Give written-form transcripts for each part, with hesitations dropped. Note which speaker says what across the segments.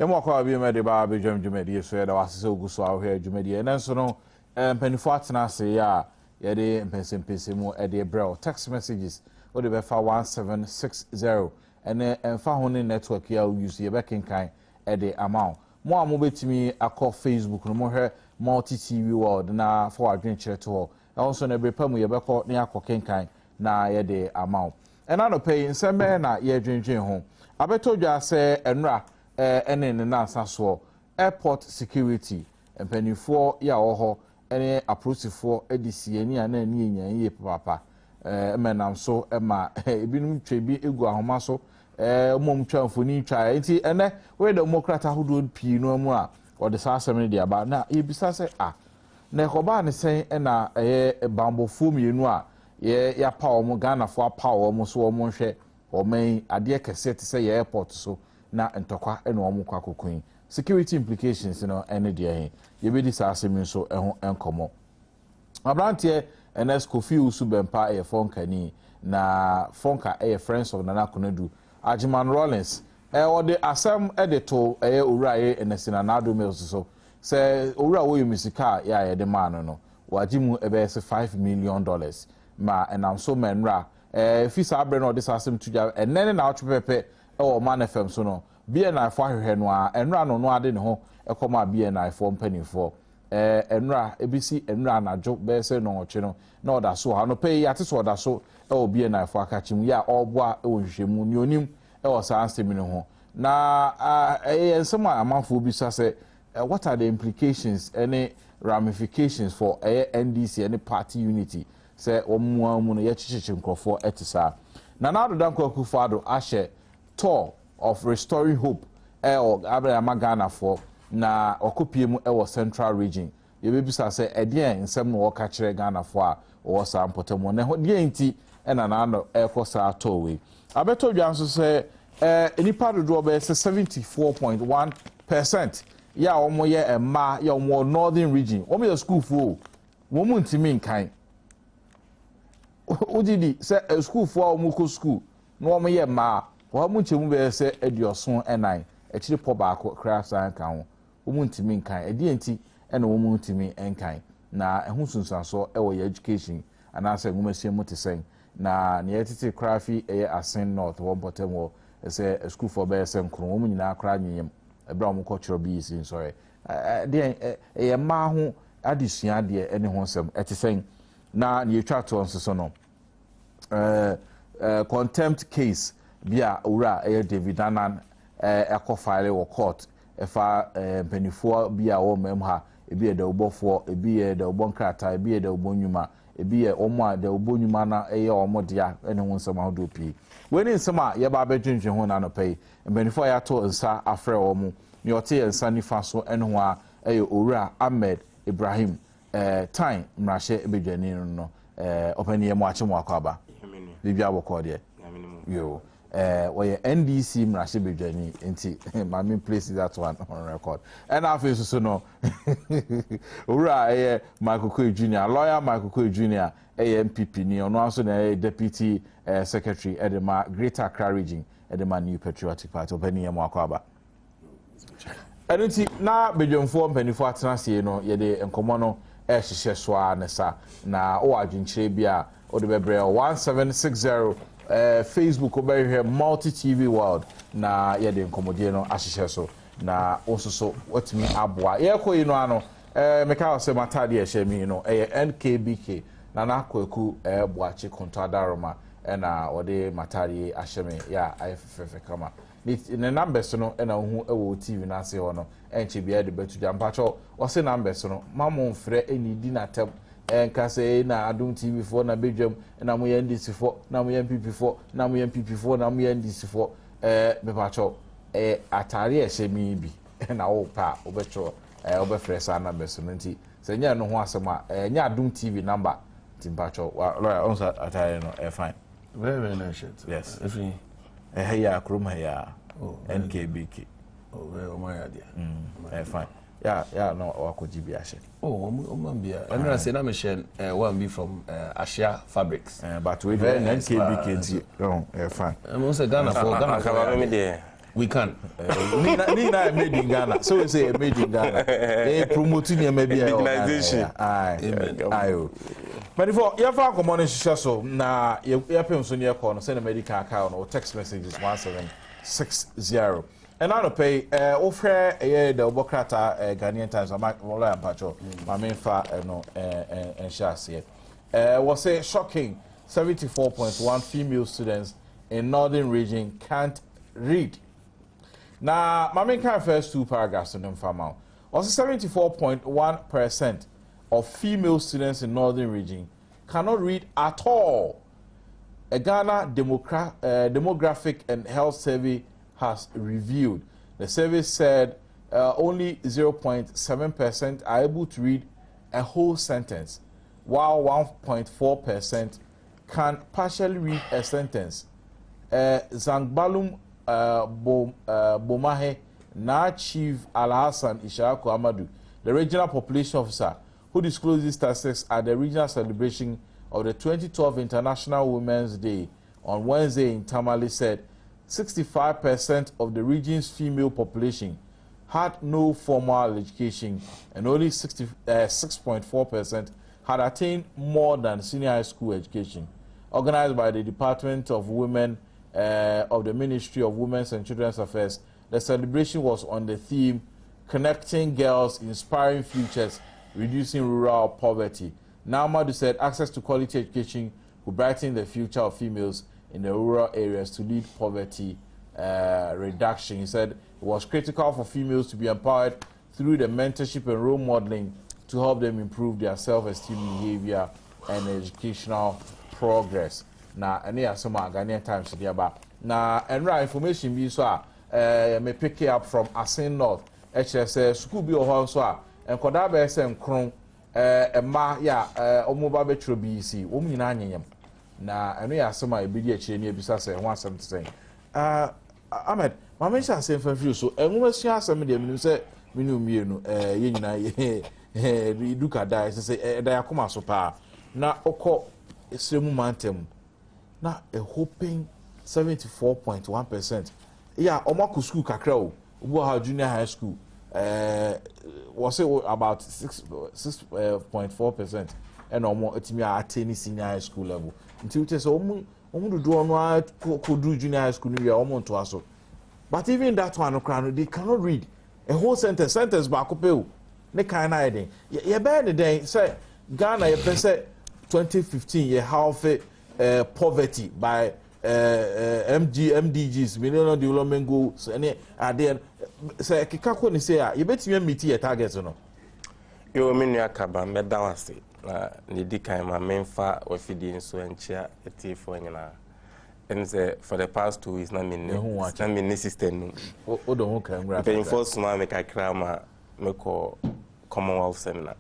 Speaker 1: Yemo kwa bi me de ba be dwumdwumadi so ye da wasese oguso ahwe dwumadi e nanso no mpanifo atena ase ya ye de mpensempese mu e de brel text messages o de be fa 1760 ene emfa ho ne network ya use ye be kenkan e de amount mo a mo betimi akọ Facebook no mo hwe multi TV world na for adwen kire to ho also na be pamu ye be kọ ne akọ kenkan na ye de amount ena no pay nseme na ye dwendwen ho abeto dwa se enra ene ne na asaso airport security empanifo ya oho ene aprosifo edisi ani ana ani enyan ye papa menam so ema ebinum twebi egu ahoma so omom twamfoni twa enti ene we democrat ahodo pii no mu a ode sa asem de aba na ebisa se na ekoba ne sen na bambofo mienu a ya pa omo Ghana fo apa omo so omo hwe omen ade kese te se airport so na ntokwa ene omo kwa kokun security implications no ene de he ye be di sa asem so eho enkomo abrantie NS Kofi Usu Bempa fonka ni na fonka friends of Nana Konadu Ajiman Rollins or the asem editor owura enesina na Adom so say owura wo yumsika ya de man no wajimu ebe $5 million ma enam so menra fisa abre no this asem tuja enene na otwepepe e man FM so no BNI fo ahwehwe no a enra no ade ne ho ekoma BNI fo mpanifo enra ebisi enra na jo be se no oche no na oda so ha no pay ate so oda so e obi na afọ akachim ya oboa e wohwehwemu ni onim e o sa ansem no ho na ensem amanfo bi sa se what are the implications any ramifications for NDC any party unity say omuamu no ye chichichi nkrofo etisa na na adodan kwakufa ado ahye tour of restoring hope o Abraham Ghana for na okopie mu e wo central region ye bebisa se edien nsem no wo ka kire Ghana fo a wo sa mpotemo ne ho de enti e na no e ko sa towe abeto dwan so se enipa dodo be 74.1% ya omo ye emma ya omo northern region omo ye school fo wo mu ntimi nkan ojidi se school fo omo ko school no omo ye emma wo mu nchemu be se edioson enan ekiri po ba ko craft an kan ho omu ntimi nkan edi enti ena omu ntimi enkan na ehu sunsanso ewo ye education anase ngumase mu tesen na ne yetete craft asen north wo bottom wo say school for be sen kro omu nyina akra nyem ebra omu culture bi sin sorry de ye ma ho adesua de ene ho sem etesen na ne yetwa to nso no contempt case bia ura David Anan ekọ file wo court efa penifo bia wo mem ha ebi e da obofo ebi e da obonkrata ebi e da obonyuma ebi e omo a da obonyuma na eye omo dia ene ho nsem ahodo pii weni nsem a ye ba bedwendwe ho na no pay penifo ya to nsa afre omo ni ote nsa nifa so ene ho a eye owura Ahmed Ibrahim time mrahye ebedwani no opani ye mo ache mo akaba bibia bokọ de yo where NDC mrashe bedwani enti my main place is that one on record and after so no ora Michael Koy Jr. lawyer Michael Koy Jr. MPP ni ono also na deputy secretary edema Greater Accra region edema New Patriotic Party obani yemo akwaba enti na bedwamfo mpanifo atenase no ye de enkomo no hihye so anesa na o adwenkyere bia o de bebre 1760 Facebook over multi TV world na ye de nkomodie no ahihye so na ososo watimi aboa ye koyi no ano meka ose matade ye hye no NKBK na na kwaku boachi kontadaroma na ode matade ahyeme ya ayefefe kama ne numbers no na hu ewo TV na ase ho no enche bia de betu jampacho ose numbers no mamo mfre eni di na tem enkase na Adom TV for na bedwam na mo ye NDC for na mo ye MPP for na mo ye MPP for na mo ye NDC for bepacho atare ehye bi na wo pa obecho obefre sa na beso nti se nya no ho asema nya Adom TV number timpacho lawyer on atare no fine
Speaker 2: very nice
Speaker 1: yes
Speaker 2: every
Speaker 1: ya kroma ya NKBK
Speaker 2: very my idea
Speaker 1: fine yeah no wakoji bi ahye
Speaker 2: bia and I say na me share one be from Asia Fabrics
Speaker 1: but we NKBK nti fine
Speaker 2: I'm say Ghana for Ghana
Speaker 3: me there
Speaker 2: We can.
Speaker 1: Nina made in Ghana. So we say made in Ghana. Promoting maybe
Speaker 3: indigenization.
Speaker 1: Aye. But if you have a money so na you pay so near corner send a medical account or text messages 1760. And I don't pay offer the Obokrata Ghanaian Times and Pacho, my main fa and shares here. Was a shocking 74.1 female students in northern region can't read. Now, my main first two paragraphs in them farm out. Also 74.1% of female students in northern region cannot read at all. A Ghana demographic and health survey has reviewed. The survey said only 0.7% are able to read a whole sentence, while 1.4% can partially read a sentence. Zangbalum Bomahe, now Chief Al-Hassan Ishaku Amadou, the regional population officer, who disclosed these statistics at the regional celebration of the 2012 International Women's Day on Wednesday in Tamale, said 65% of the region's female population had no formal education and only 6.4% had attained more than senior high school education. Organized by the Department of Women of the Ministry of Women's and Children's Affairs, the celebration was on the theme Connecting Girls, Inspiring Futures, Reducing Rural Poverty. Namadu said access to quality education will brighten the future of females in the rural areas to lead poverty reduction. He said it was critical for females to be empowered through the mentorship and role modeling to help them improve their self-esteem, behavior, and educational progress. Now, any some Ghanaian Times today about now, and right information be so me pick it up from Asin North. HSS school be or so and Kodabe SM Kron ma ya omoba betro BC wo nyina anyem na eno ya asema ebidi akire ne ebisa se ho asem tsen Ahmed ma mention asem fa free so enwuma sua asem de minim se minu mienu ye nyina ye duka dai se da yakoma so pa na okọ esremu mantem na hoping 74.1% yeah omako school kakra o obo ha junior high school was it about 6.4% and almost etimi attain senior high school level until we say omu do ono could do junior high school we are almost to aso but even that one they cannot read a whole sentence back up ne kind of idea ye be the day say Ghana ye say 2015 ye half poverty by MDGs, Millennium Development Goals, and then say Kikako ni say you bet me meet your targets or no.
Speaker 3: You mean your cabin, Medawasi, Nidika, my main fat or feeding so and chair a tea for and say for the past 2 weeks, not me system. Oh, don't come. Paying for small make a crammer, make Commonwealth seminar.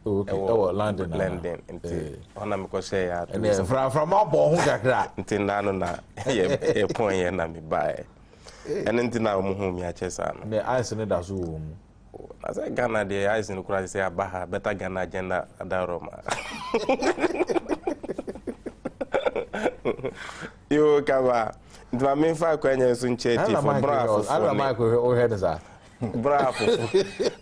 Speaker 1: Okay, London
Speaker 3: into Honamico share
Speaker 1: and then from our born
Speaker 3: until Nana, a point and I buy. And until now, Muhumia Chesan.
Speaker 1: The ice in it as room.
Speaker 3: As I Ghana, the ice in the crowd say, Baha, better Ghana agenda, Adaroma. You come my main 5 questions in Chetty for Bravo.
Speaker 1: I don't like who heads are.
Speaker 3: Bravo.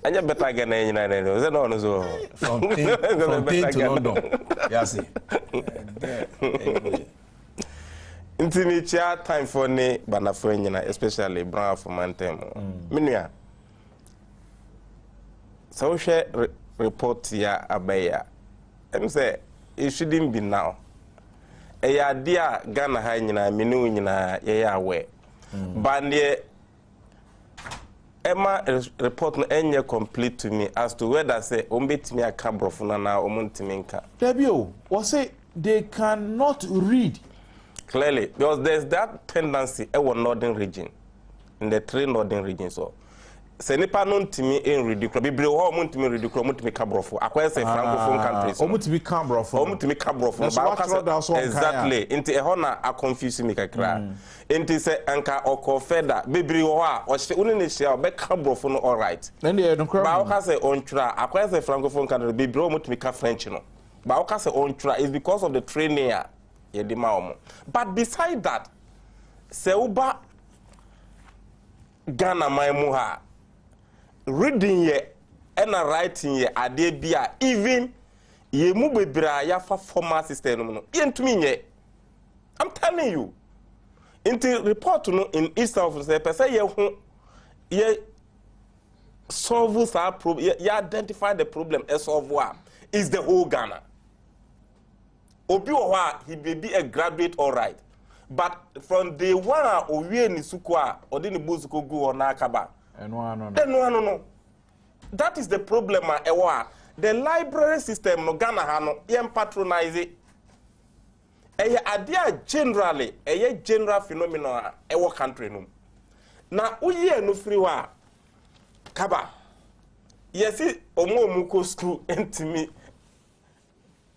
Speaker 3: And you better get in United. Was it on so?
Speaker 2: From Spain to London. Yes.
Speaker 3: Intimate time for me, Banafrena, especially Bravo Mantem. Minia. Social report ya Abaya. And say it shouldn't be now. A dear Ghana Hina, Minuina, ya way. Bandy. Emma report no enye complete to me as to whether say ombetimi akabrofuna na omontiminka.
Speaker 1: Debio, was say they cannot read.
Speaker 3: Clearly, because there's that tendency in northern region, in the 3 northern regions. So, se nipa non timi in ridiculous. Bibli ho omontimi ridiculous, omontimi kabrofo. Akwa say francophone countries.
Speaker 1: Omontimi kabrofo.
Speaker 3: Omontimi kabrofo. Exactly. Inti ehona a confuse me kakra. Inti se anka okofeda bibli ho a o hye unene hye o be kabrofo no all right.
Speaker 1: Then they don't cry.
Speaker 3: Ba o ka say ontra, akwa say francophone countries bibli omontimi ka French no. Ba o ka say ontra is because of the training ya yedima omo. But beside that, se uba Ghana my muha reading ye and writing ye ade bia even ye mu bebra ya fa formal system no yentumi ye. I'm telling you. Into report no in East of say person ye solve that problem, you identify the problem and solve what is the whole Ghana. Obi he may be a graduate, all right, but from day one, Owie ni sukwa or didn't buzuko go on Akaba. No. That is the problem. The library system no Ghana hano yem patronize it. Idea generally a general phenomenon ewo country no. Na uye no free wa Kaba. Yes, omo muko school entimi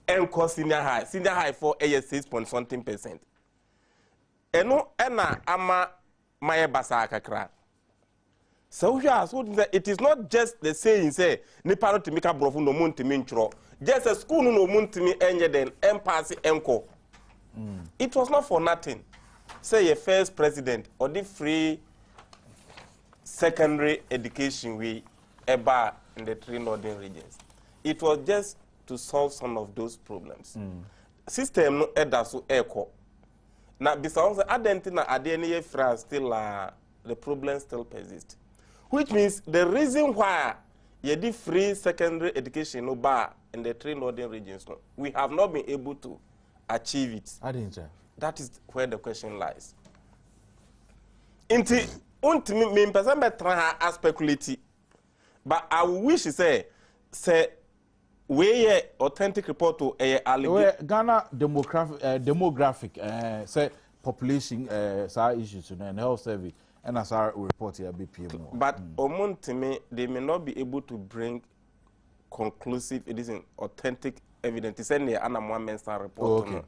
Speaker 3: enko senior high for a 6.something%. Eno ena ama maye basa kakra. So it is not just the saying say nipa no timika brofu no muntimi ntro. Just a school no muntimi enye den empasi enko. It was not for nothing. Say a first president or the free secondary education we ever in the 3 northern regions. It was just to solve some of those problems. System no edaso echo. Now besides identity adene France still the problem still persists. Which means the reason why you did free secondary education no bar in the 3 northern regions, no, we have not been able to achieve it. That is where the question lies. Inti me person be try speculate, but I wish say we authentic report to
Speaker 1: Ghana demographic say population issues and health service and as our report here BPM.
Speaker 3: But they may not be able to bring conclusive, it is an authentic evidence. It's only an Mensa report.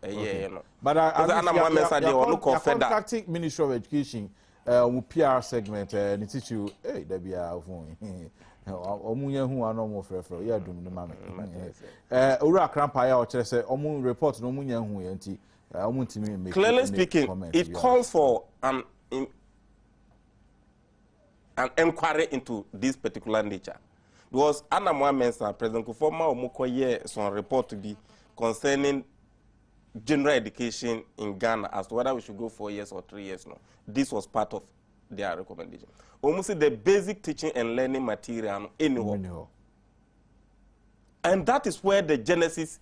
Speaker 1: But I contacting Ministry of Education PR segment and teach you there be a phone. Omunya who are no more for yeah doom the mammy. Ura Crampire or Chess report no munya who anti
Speaker 3: clearly speaking, it calls for an inquiry into this particular nature. Because Anna Mensa, President Kufoma Omukoye, some report to be concerning general education in Ghana as to whether we should go 4 years or 3 years. No, this was part of their recommendation. Almost the basic teaching and learning material anyhow. And that is where the genesis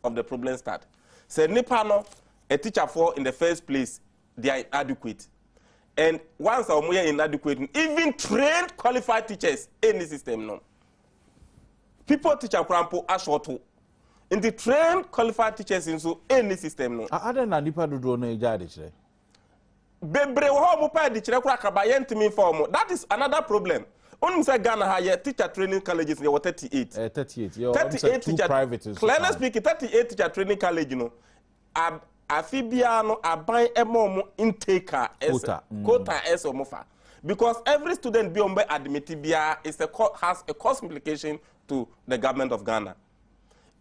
Speaker 3: of the problem starts. Say Nepano, a teacher for in the first place, they are inadequate. And once are inadequate, even trained qualified teachers in the system no. People teach a crampo a short in the trained qualified teachers in so any system no.
Speaker 1: Other than Nipa do no ejade.
Speaker 3: Bebre ho mo pa di kire kura kabaye ntimi form. That is another problem. Only say Ghana ha teacher training colleges there were 38.
Speaker 1: 38.
Speaker 3: 38 teacher
Speaker 1: private.
Speaker 3: Clearly speaking 38 teacher training college you know. Afibia no aban emo intaker quota as omofa. Because every student be on admitted bia is has a cost implication to the government of Ghana.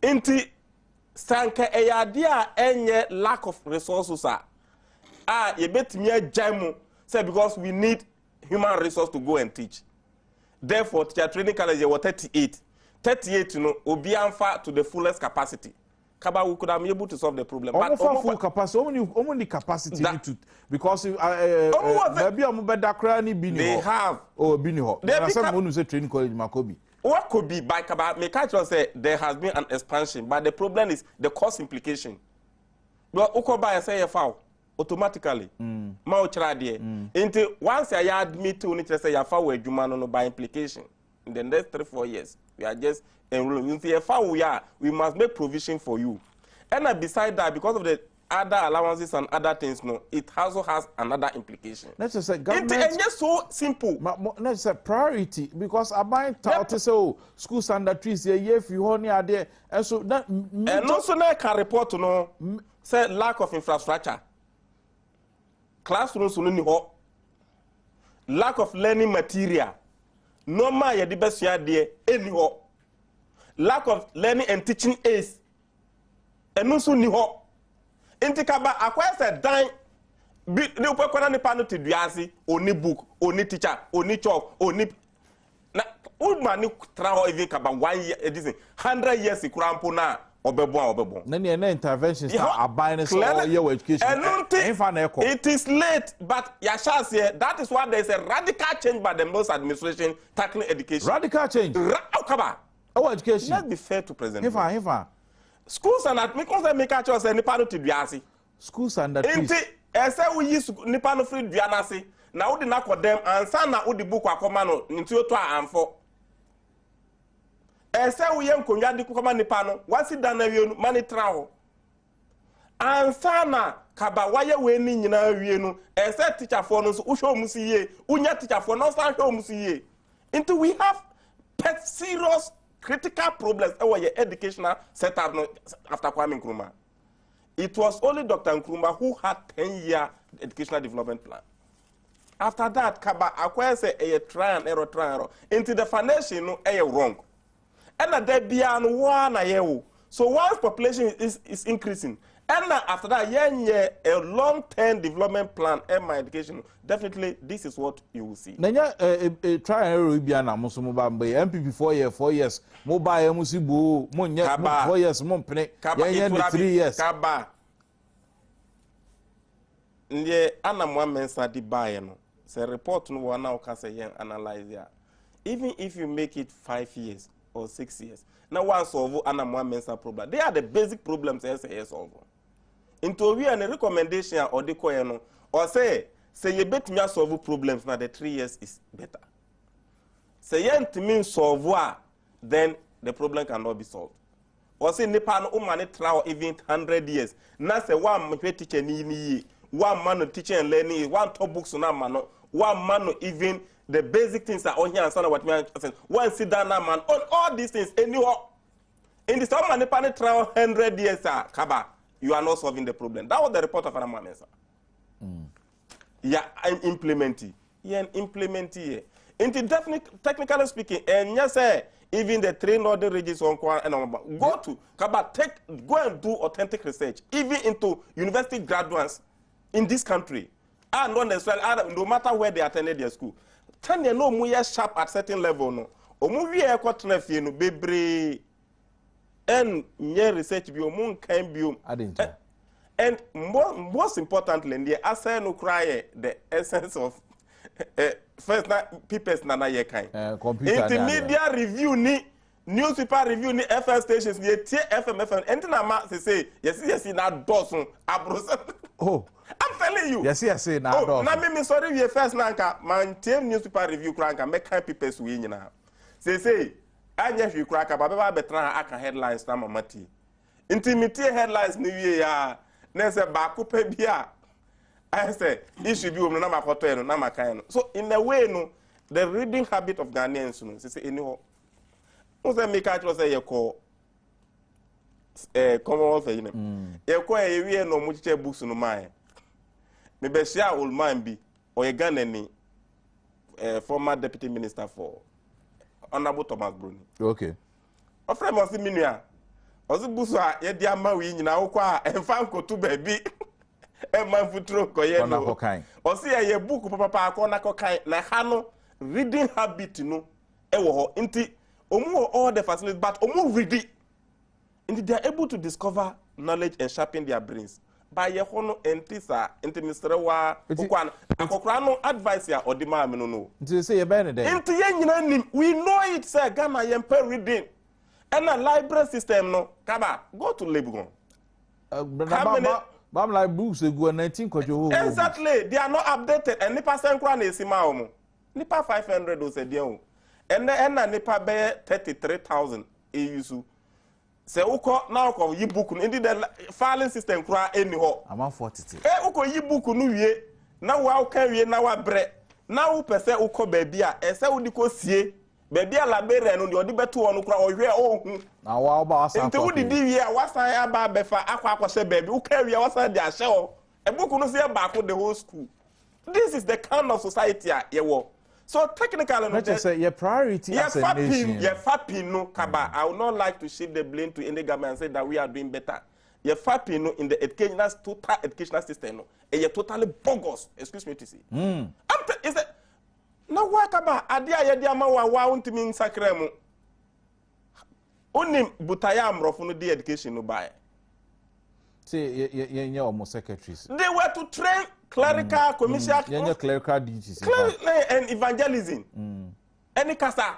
Speaker 3: Inti sanka eyadia enye lack of resources you bet me jamu say because we need human resource to go and teach. Therefore, teacher training college were 38. 38 you know obi anfa to the fullest capacity. Kaba we could have been able to solve the problem.
Speaker 1: But full capacity, only capacity to because maybe I'm better crani bini.
Speaker 3: They have
Speaker 1: bini ho. There are some who say training college Makobi.
Speaker 3: What could be by Kaba? Me catch say there has been an expansion, but the problem is the cost implication. But Ukoba say a foul automatically. Ma ochra de. Into once I admit to need to say a foul no by implication. In the next 3-4 years, we are just enrolling. We must make provision for you. And beside that, because of the other allowances and other things, no, it also has another implication.
Speaker 1: Let's just say government.
Speaker 3: It's just so simple.
Speaker 1: Let's say priority because I buy to say school standard trees if you only are there, and so that. And
Speaker 3: also, I can report to no say lack of infrastructure. Classrooms lack of learning material. No man ya the best year there anyhow. Lack of learning and teaching aids. And also ni ho. Intikaba acquires a dime bi ne upekwana nipa no teduase oni book oni teacher oni chalk oni na woman ni traho even kaba 1 year edizin 100 years kurampo na obebo
Speaker 1: na ne na interventions na aban so your education
Speaker 3: it is late but ya chance here that is why there is a radical change by the most administration tackling education
Speaker 1: radical change
Speaker 3: kaba
Speaker 1: our education
Speaker 3: let's be fair to president
Speaker 1: Hifa
Speaker 3: schools and because make a choice nipa no teduase
Speaker 1: schools and that
Speaker 3: enti ese we yi nipa no free duanase na wo de na kodem ansa na wo de book akoma no nti oto amfo ese we ye nkonwa de kokoma nipa no wasi da na wie no mani traho ansa na kaba waye we ni nyina wie no ese teacher for no so wo hwe omusi ye unya teacher for no sa hwe omusi ye into we have serious critical problems our educational setup no after Kwame Nkrumah. It was only Dr. Nkrumah who had 10-year educational development plan. After that, Kaba acquires a try and error. Into the foundation, no, wrong. And there be an one. So once population is increasing, and after that, a long-term development plan and my education, definitely this is what you will see.
Speaker 1: Nanya try and error be an amusumba MPP 4 years, mobile musibu, 4 years, Mompene, 3 years.
Speaker 3: Kaba. Nye ana mensa di buy no. Say report no one now can say analyze ya. Even if you make it 5 years or 6 years, now one solve ana mensa problem. They are the basic problems as solve. Into we and a recommendation or the no or say you bet me solve problems now the 3 years is better. Say to mean solve then the problem cannot be solved. Or say Nepal umani trial even 100 years. Now say one teacher ni one man teaching and learning one top books on man one man even the basic things are on here and son what me saying one sit down man on all these things anywhere in the some Nepal trial 100 years kaba. You are not solving the problem. That was the report of Adom. Yeah, I'm implementing. Yeah, implementing. Into technically speaking, and yes, even the 3 northern regions on and go to Kaba, go and do authentic research, even into university graduates in this country, and no matter where they attended their school. 10 years no more sharp at certain level no. Omu wie e no bebre. And near research biome can be and most importantly the assay no cry the essence of first people's nana ye kind intermedia review ni newspaper review ni FM stations ni FM and na say yes na dosun abrosa
Speaker 1: oh
Speaker 3: I'm telling you
Speaker 1: yes na dosun
Speaker 3: na me sorry we first na nka man team newspaper review kranka make kind people's we nyina say anya hwi kura ka baba betra aka headlines na mamati intimate headlines ni wie ya na se ba ko pa bia I say issue bi na makoto eno na makan no so in a way no the reading habit of Ghanaians no say anyhow o say make actually say yeko Commonwealth yi nem yeko e wie no mu chiche books no man me be share old man bi o ye Ghanani former deputy minister for Honorable Thomas Bruni.
Speaker 1: Okay.
Speaker 3: O friend must be minua. Ozi busu a ye dia ma wi nyina wo kwa emfa nkotu baabi. E man futuro ko ye no. O si ye book papa akọ na kokan na ha no reading habit no e wo ho. Nti omu all the facilities but omu read it. Nti they are able to discover knowledge and sharpen their brains. By ye ho no entisa enti mistre wa kokwa akokra no advice ya odima me no
Speaker 1: nti say ye be ne dey
Speaker 3: enti ye nyina nim we know it say Ghana ye per reading and a library system no kaba go to Lebanon
Speaker 1: bam like books go 19 kwajo
Speaker 3: exactly they are not updated and nipa senkra na esima omo nipa 500 o se dia o and na nipa be 33,000 eusu se uko na uko yi book no the filing system kura eni ho
Speaker 1: ama 40
Speaker 3: uko yi book no wie na wa uka wie na wa bre na wo pese uko baabi a ese wo diko sie baabi a labere no de odi beto no kura ohwe ohun
Speaker 1: na wa oba wasa
Speaker 3: nti wo di wie a wasa ya ba befa akwa se baabi uka wie wasa de ahye ho e book no se ba ko the whole school. This is the kind of society ye wo. So technically,
Speaker 1: no, just say your priority as a nation.
Speaker 3: No, Kaba. I would not like to shift the blame to any government and say that we are doing better. your fapping no in the educational total educational system no e totally bogus, excuse me to say. Is that now what about adia ye dia ma wa untimi nsakra mu onim butaya amrofo no the education no buy.
Speaker 1: Say ye almost secretaries.
Speaker 3: They were to train clerical commercial
Speaker 1: clerical duties
Speaker 3: and evangelism. Any kasa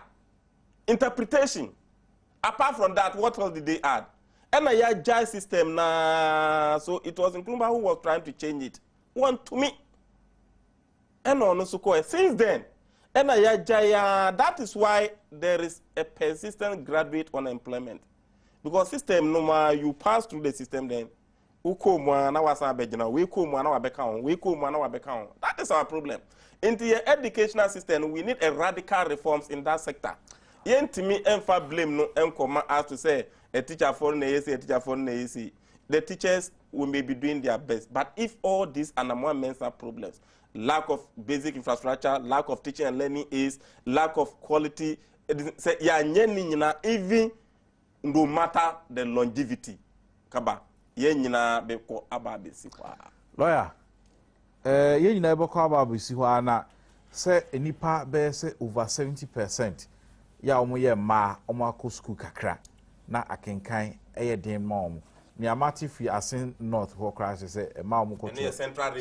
Speaker 3: interpretation. Apart from that, what else did they add? And a jai system na so it was Nkrumah who was trying to change it. One to me. And on so since then, and a jai that is why there is a persistent graduate unemployment. Because system no more you pass through the system then that is our problem. In the educational system, we need a radical reforms in that sector. Yentimi enfa blame no enkoma as to say a teacher for AC, a teacher for AC. The teachers will may be doing their best. But if all these and more mental problems, lack of basic infrastructure, lack of teaching and learning is, lack of quality, even no matter the longevity, kaba.
Speaker 1: Lawyer, ye nyina be kwa ba bisi ho ana se enipa be se over 70% ya omo ye ma omo akọ school kakra na akenkan eye den ma omo mi amati fi asin north ho crash se ma omo ko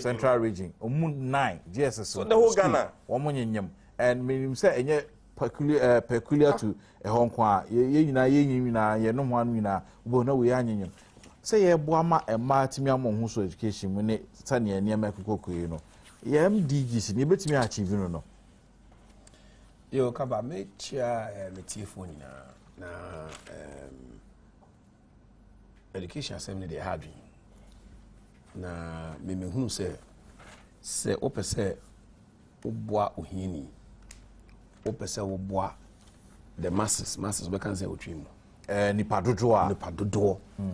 Speaker 1: central region omo 9 GSS
Speaker 3: so the whole Ghana
Speaker 1: omo nyenyem and minim se enye peculiar to e ho kwa ye nyina ye nyina ye no ho anu nyina bo na we anyenyem say ye boama e matimi amon so education mu ne sane ene makokoyi no ye MDGs ni betimi achieve no
Speaker 2: yo kaba me chia metifo na education assembly they had na me hunu se opese oboa ohini opese oboa the masses we can say otwimu
Speaker 1: nipa dodo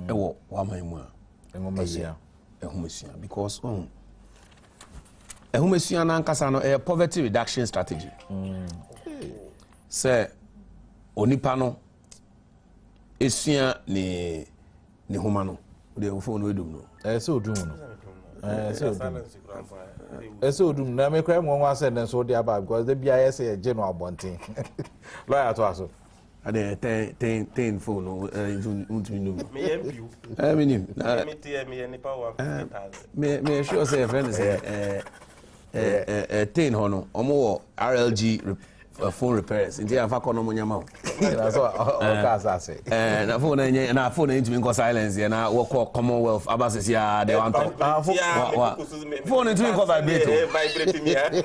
Speaker 2: ewo waman mu a
Speaker 1: engomasia
Speaker 2: because ehumesua na nkasa no poverty reduction strategy say onipa no esua ni homa no de ofo no edum no
Speaker 1: se odum no se odum na me kra mo nwa say den so dey about because the bia say je no abonten lawyer to aso
Speaker 2: ade ten phone no untumi
Speaker 3: me yempiu
Speaker 2: minim
Speaker 3: me nipa wa
Speaker 2: me sure say friend say ten hono omo RLG phone repairs nti afa kono mo nyama
Speaker 1: na so o ka say
Speaker 2: na phone ntumi nko silence na wo call Commonwealth abasisi ya de want phone ntumi nko vibrate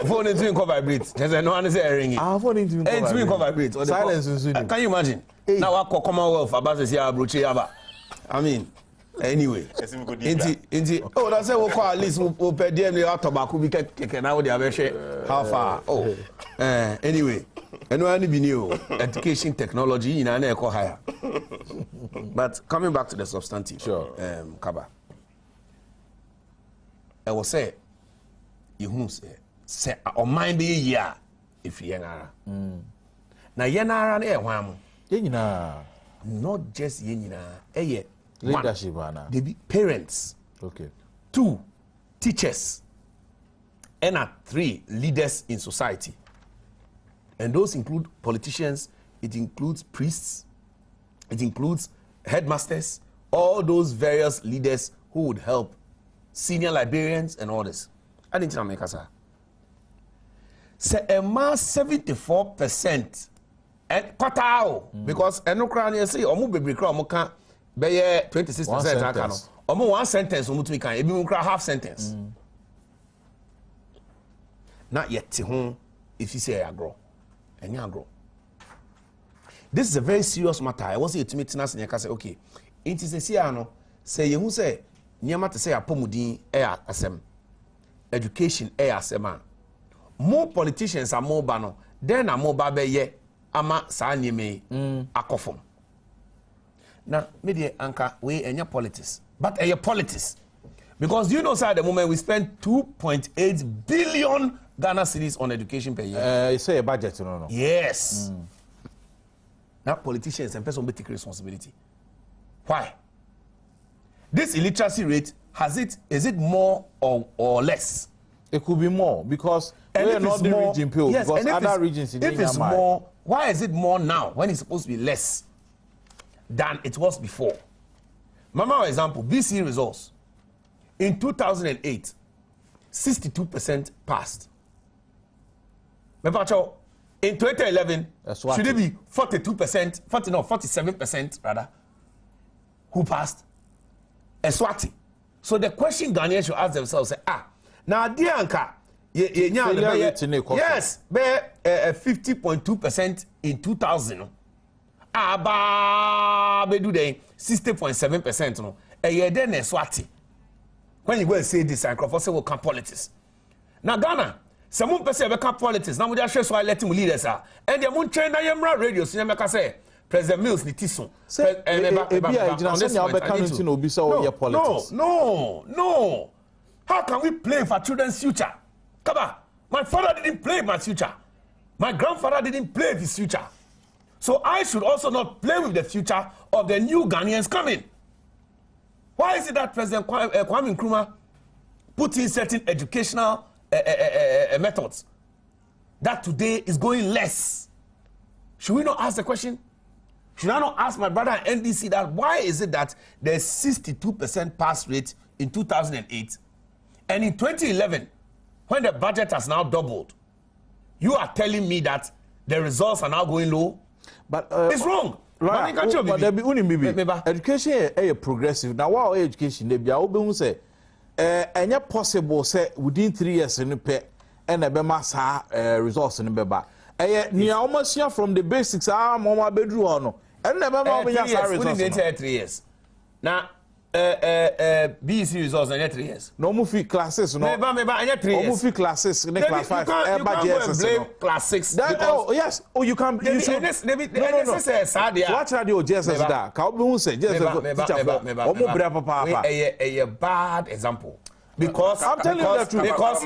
Speaker 2: phone ntumi nko vibrate just no one say ringing
Speaker 1: phone ntumi
Speaker 2: nko vibrate
Speaker 1: silence nso
Speaker 2: can you imagine na wa call Commonwealth abasisi ya broche aba I mean anyway inti oh that's say we call at least we per dem you tobacco bi keke na we dey abehwe how far anyway any be new education technology you know na e higher but coming back to the substantive
Speaker 1: sure
Speaker 2: kaba I will say you who say o mind be year if yenara na yenara na e hwan
Speaker 1: yenyina
Speaker 2: not just yenyina
Speaker 1: leadership ana
Speaker 2: they be parents
Speaker 1: okay
Speaker 2: 2 teachers and 3 leaders in society, and those include politicians, it includes priests, it includes headmasters, all those various leaders who would help, senior librarians and all this. I didn't make us say a mass 74% and cut out because enokrania say omu bebre kra omu kan be 26% aka no omu one sentence omu tumi kan ebi mu kra half sentence not yet ho if you say agro enya agro. This is a very serious matter. I was here to meet us and say okay it is a sia no say ye hu say nyama te say apomudin asem education asem more politicians are more bano then are more babeye ama saa nyeme akofom na media anka we enya politics but politics because you know sir at the moment we spend 2.8 billion Ghana cedis on education per year.
Speaker 1: You say a budget no
Speaker 2: yes now politicians and person take responsibility. Why? this illiteracy rate is it more or less?
Speaker 1: It could be more because
Speaker 2: And
Speaker 1: we're not the region people.
Speaker 2: Yes,
Speaker 1: because
Speaker 2: and
Speaker 1: other regions in
Speaker 2: if it's more, why is it more now when it's supposed to be less than it was before? Mama, for example, BC results in 2008, 62% passed. In 2011, should it be 42%, 47% rather, who passed? Eswati. So the question Ghanaians should ask themselves, now Dianka, yes, 50.2% in 2000. Bedu dey 60.7% no. Then Eswati. When you go and say this, and Crawford say we can politics. Now Ghana, some person we can politics. Now we just show let him lead us. And the moon train na yemra radio. So you say President Mills ni tison. No. How can we play for children's future? Kaba, my father didn't play my future. My grandfather didn't play his future. So I should also not play with the future of the new Ghanaians coming. Why is it that President Kwame Nkrumah put in certain educational methods that today is going less? Should we not ask the question? Should I not ask my brother at NDC that why is it that there's 62% pass rate in 2008 and in 2011 when the budget has now doubled, you are telling me that the results are now going low? But it's wrong.
Speaker 1: Right. But there be education is progressive. Now, what education they be? I will say, any possible say within 3 years in the pay and a bema results in the beba. Ni almost here from the basics. Mama bedroom or no, and the bema
Speaker 2: results 3 years. Now. BC results in 3 years.
Speaker 1: No movie classes, no.
Speaker 2: Maybe 3 years.
Speaker 1: Movie classes in class 5.
Speaker 2: You can't blame class 6.
Speaker 1: Oh yes. Oh, you can. You should. No. What radio Jesus that? Can say Jesus?
Speaker 2: A bad example. Because
Speaker 1: I'm telling you the truth. Because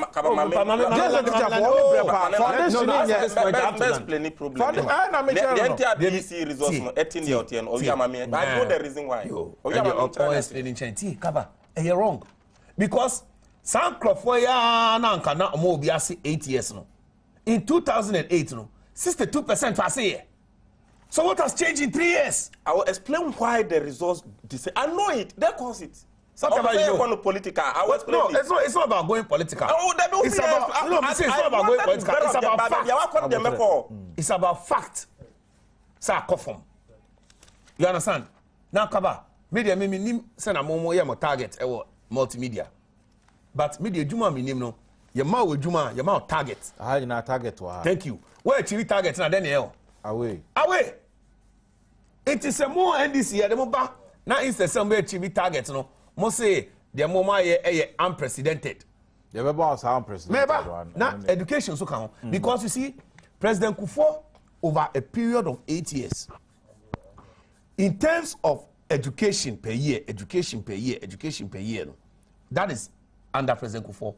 Speaker 2: wrong. Because some Crawford nanka na omo obi ase 8 years no. In 2008 no, 62% pass here. So what has changed in 3 years?
Speaker 3: I will explain why the results. I know it. They cause it. Political.
Speaker 2: No, it's not about going political. It's about going political. It's about fact. It's about fact. You understand? Now, Kaba, media me send a momo ya mo target multimedia. But media juma me no. Your mouth juma, your mouth target.
Speaker 1: You na target wa.
Speaker 2: Thank you. Where chiri target na Daniel?
Speaker 1: Away.
Speaker 2: It is a more NDC ya demo ba. Na instead somewhere chiri target no. Must say the moment unprecedented.
Speaker 1: The was unprecedented.
Speaker 2: Now education so count because you see President Kufuor over a period of 8 years, in terms of education per year, that is under President Kufuor.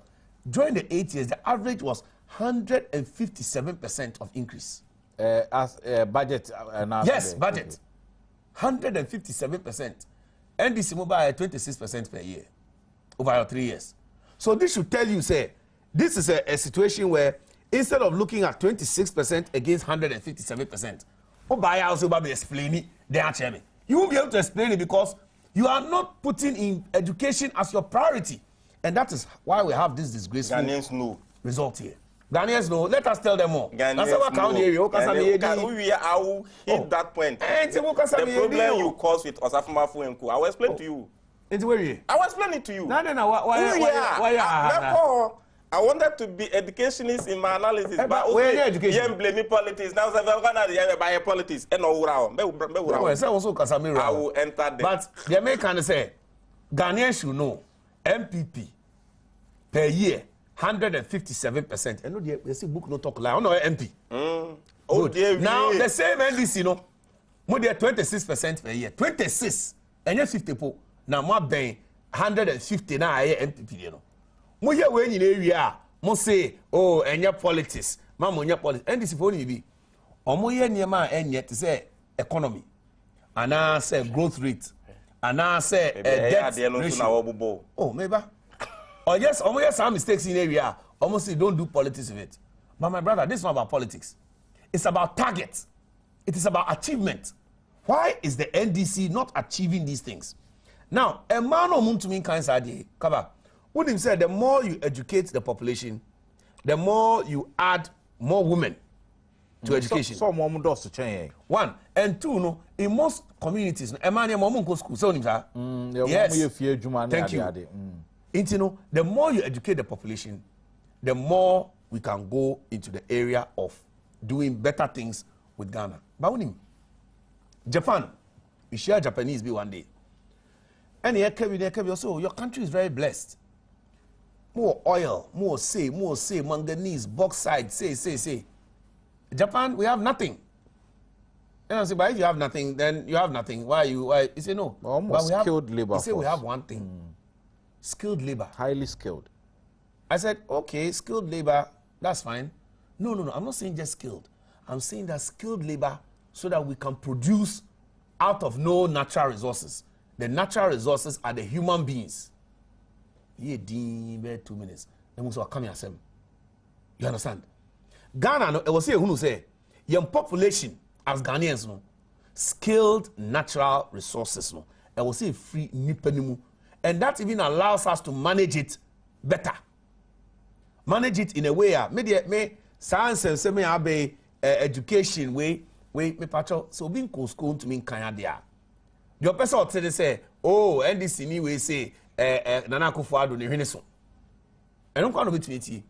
Speaker 2: During the 8 years, the average was 157% of increase.
Speaker 1: As budget.
Speaker 2: Yes, budget. 157%. NDC mobile at 26% per year over 3 years. So this should tell you, say, this is a situation where instead of looking at 26% against 157%, explain it. You won't be able to explain it because you are not putting in education as your priority. And that is why we have this disgraceful result here. Ghanaians know. Let us tell them more.
Speaker 3: Ghanaians know. I will hit that point. The problem you cause with Osafumafu Nku, I will explain to you. I will explain it to you. Why? I wanted to be educationist in my analysis, but also blaming politics. Now, by politics, and I will enter there.
Speaker 2: But the Americans say Ghanaians should know MPP per year 157%. And no, they see book no talk lie. I know MP.
Speaker 3: Oh, dear.
Speaker 2: Now the same NDC no, more than 26% per year. 26 and you 50 po. Now more than 150 now MPP you know. Mo here when in area, mo say, oh, and your politics, mama, your politics. And this for be, or mo here near my end yet to say economy, and I say growth rate, and I say debt ratio. Oh, maybe. Or yes, almost some mistakes in area. Almost you don't do politics with it. But my brother, this is not about politics. It's about targets. It is about achievement. Why is the NDC not achieving these things? Now, a man or to mean kind of Kaba, what him said, the more you educate the population, the more you add more women to education.
Speaker 1: So more does to change.
Speaker 2: One and two, no, in most communities, a man and go school. So, yes, thank you. You know, the more you educate the population, the more we can go into the area of doing better things with Ghana. But Japan, we share Japanese be one day. And so your country is very blessed. More oil, more say, manganese, bauxite, say. Japan, we have nothing. And I say, but if you have nothing, then you have nothing. Why? You say no.
Speaker 1: Almost skilled labor.
Speaker 2: You say we have one thing. Skilled labor.
Speaker 1: Highly skilled.
Speaker 2: I said, okay, skilled labor, that's fine. No, I'm not saying just skilled. I'm saying that skilled labor so that we can produce out of no natural resources. The natural resources are the human beings. Yeah, 2 minutes. Then we come here. You understand? Ghana, it was here who say, young population as Ghanaians, no, skilled natural resources, no, it was say free nipenimu, and that even allows us to manage it better. Manage it in a way, me science and semi abe education way me patrol. So being school to mean kanya there. Your person say, oh, NDC ni we say Nana Akufo-Addo ne hwene so. Eno kwa no betumi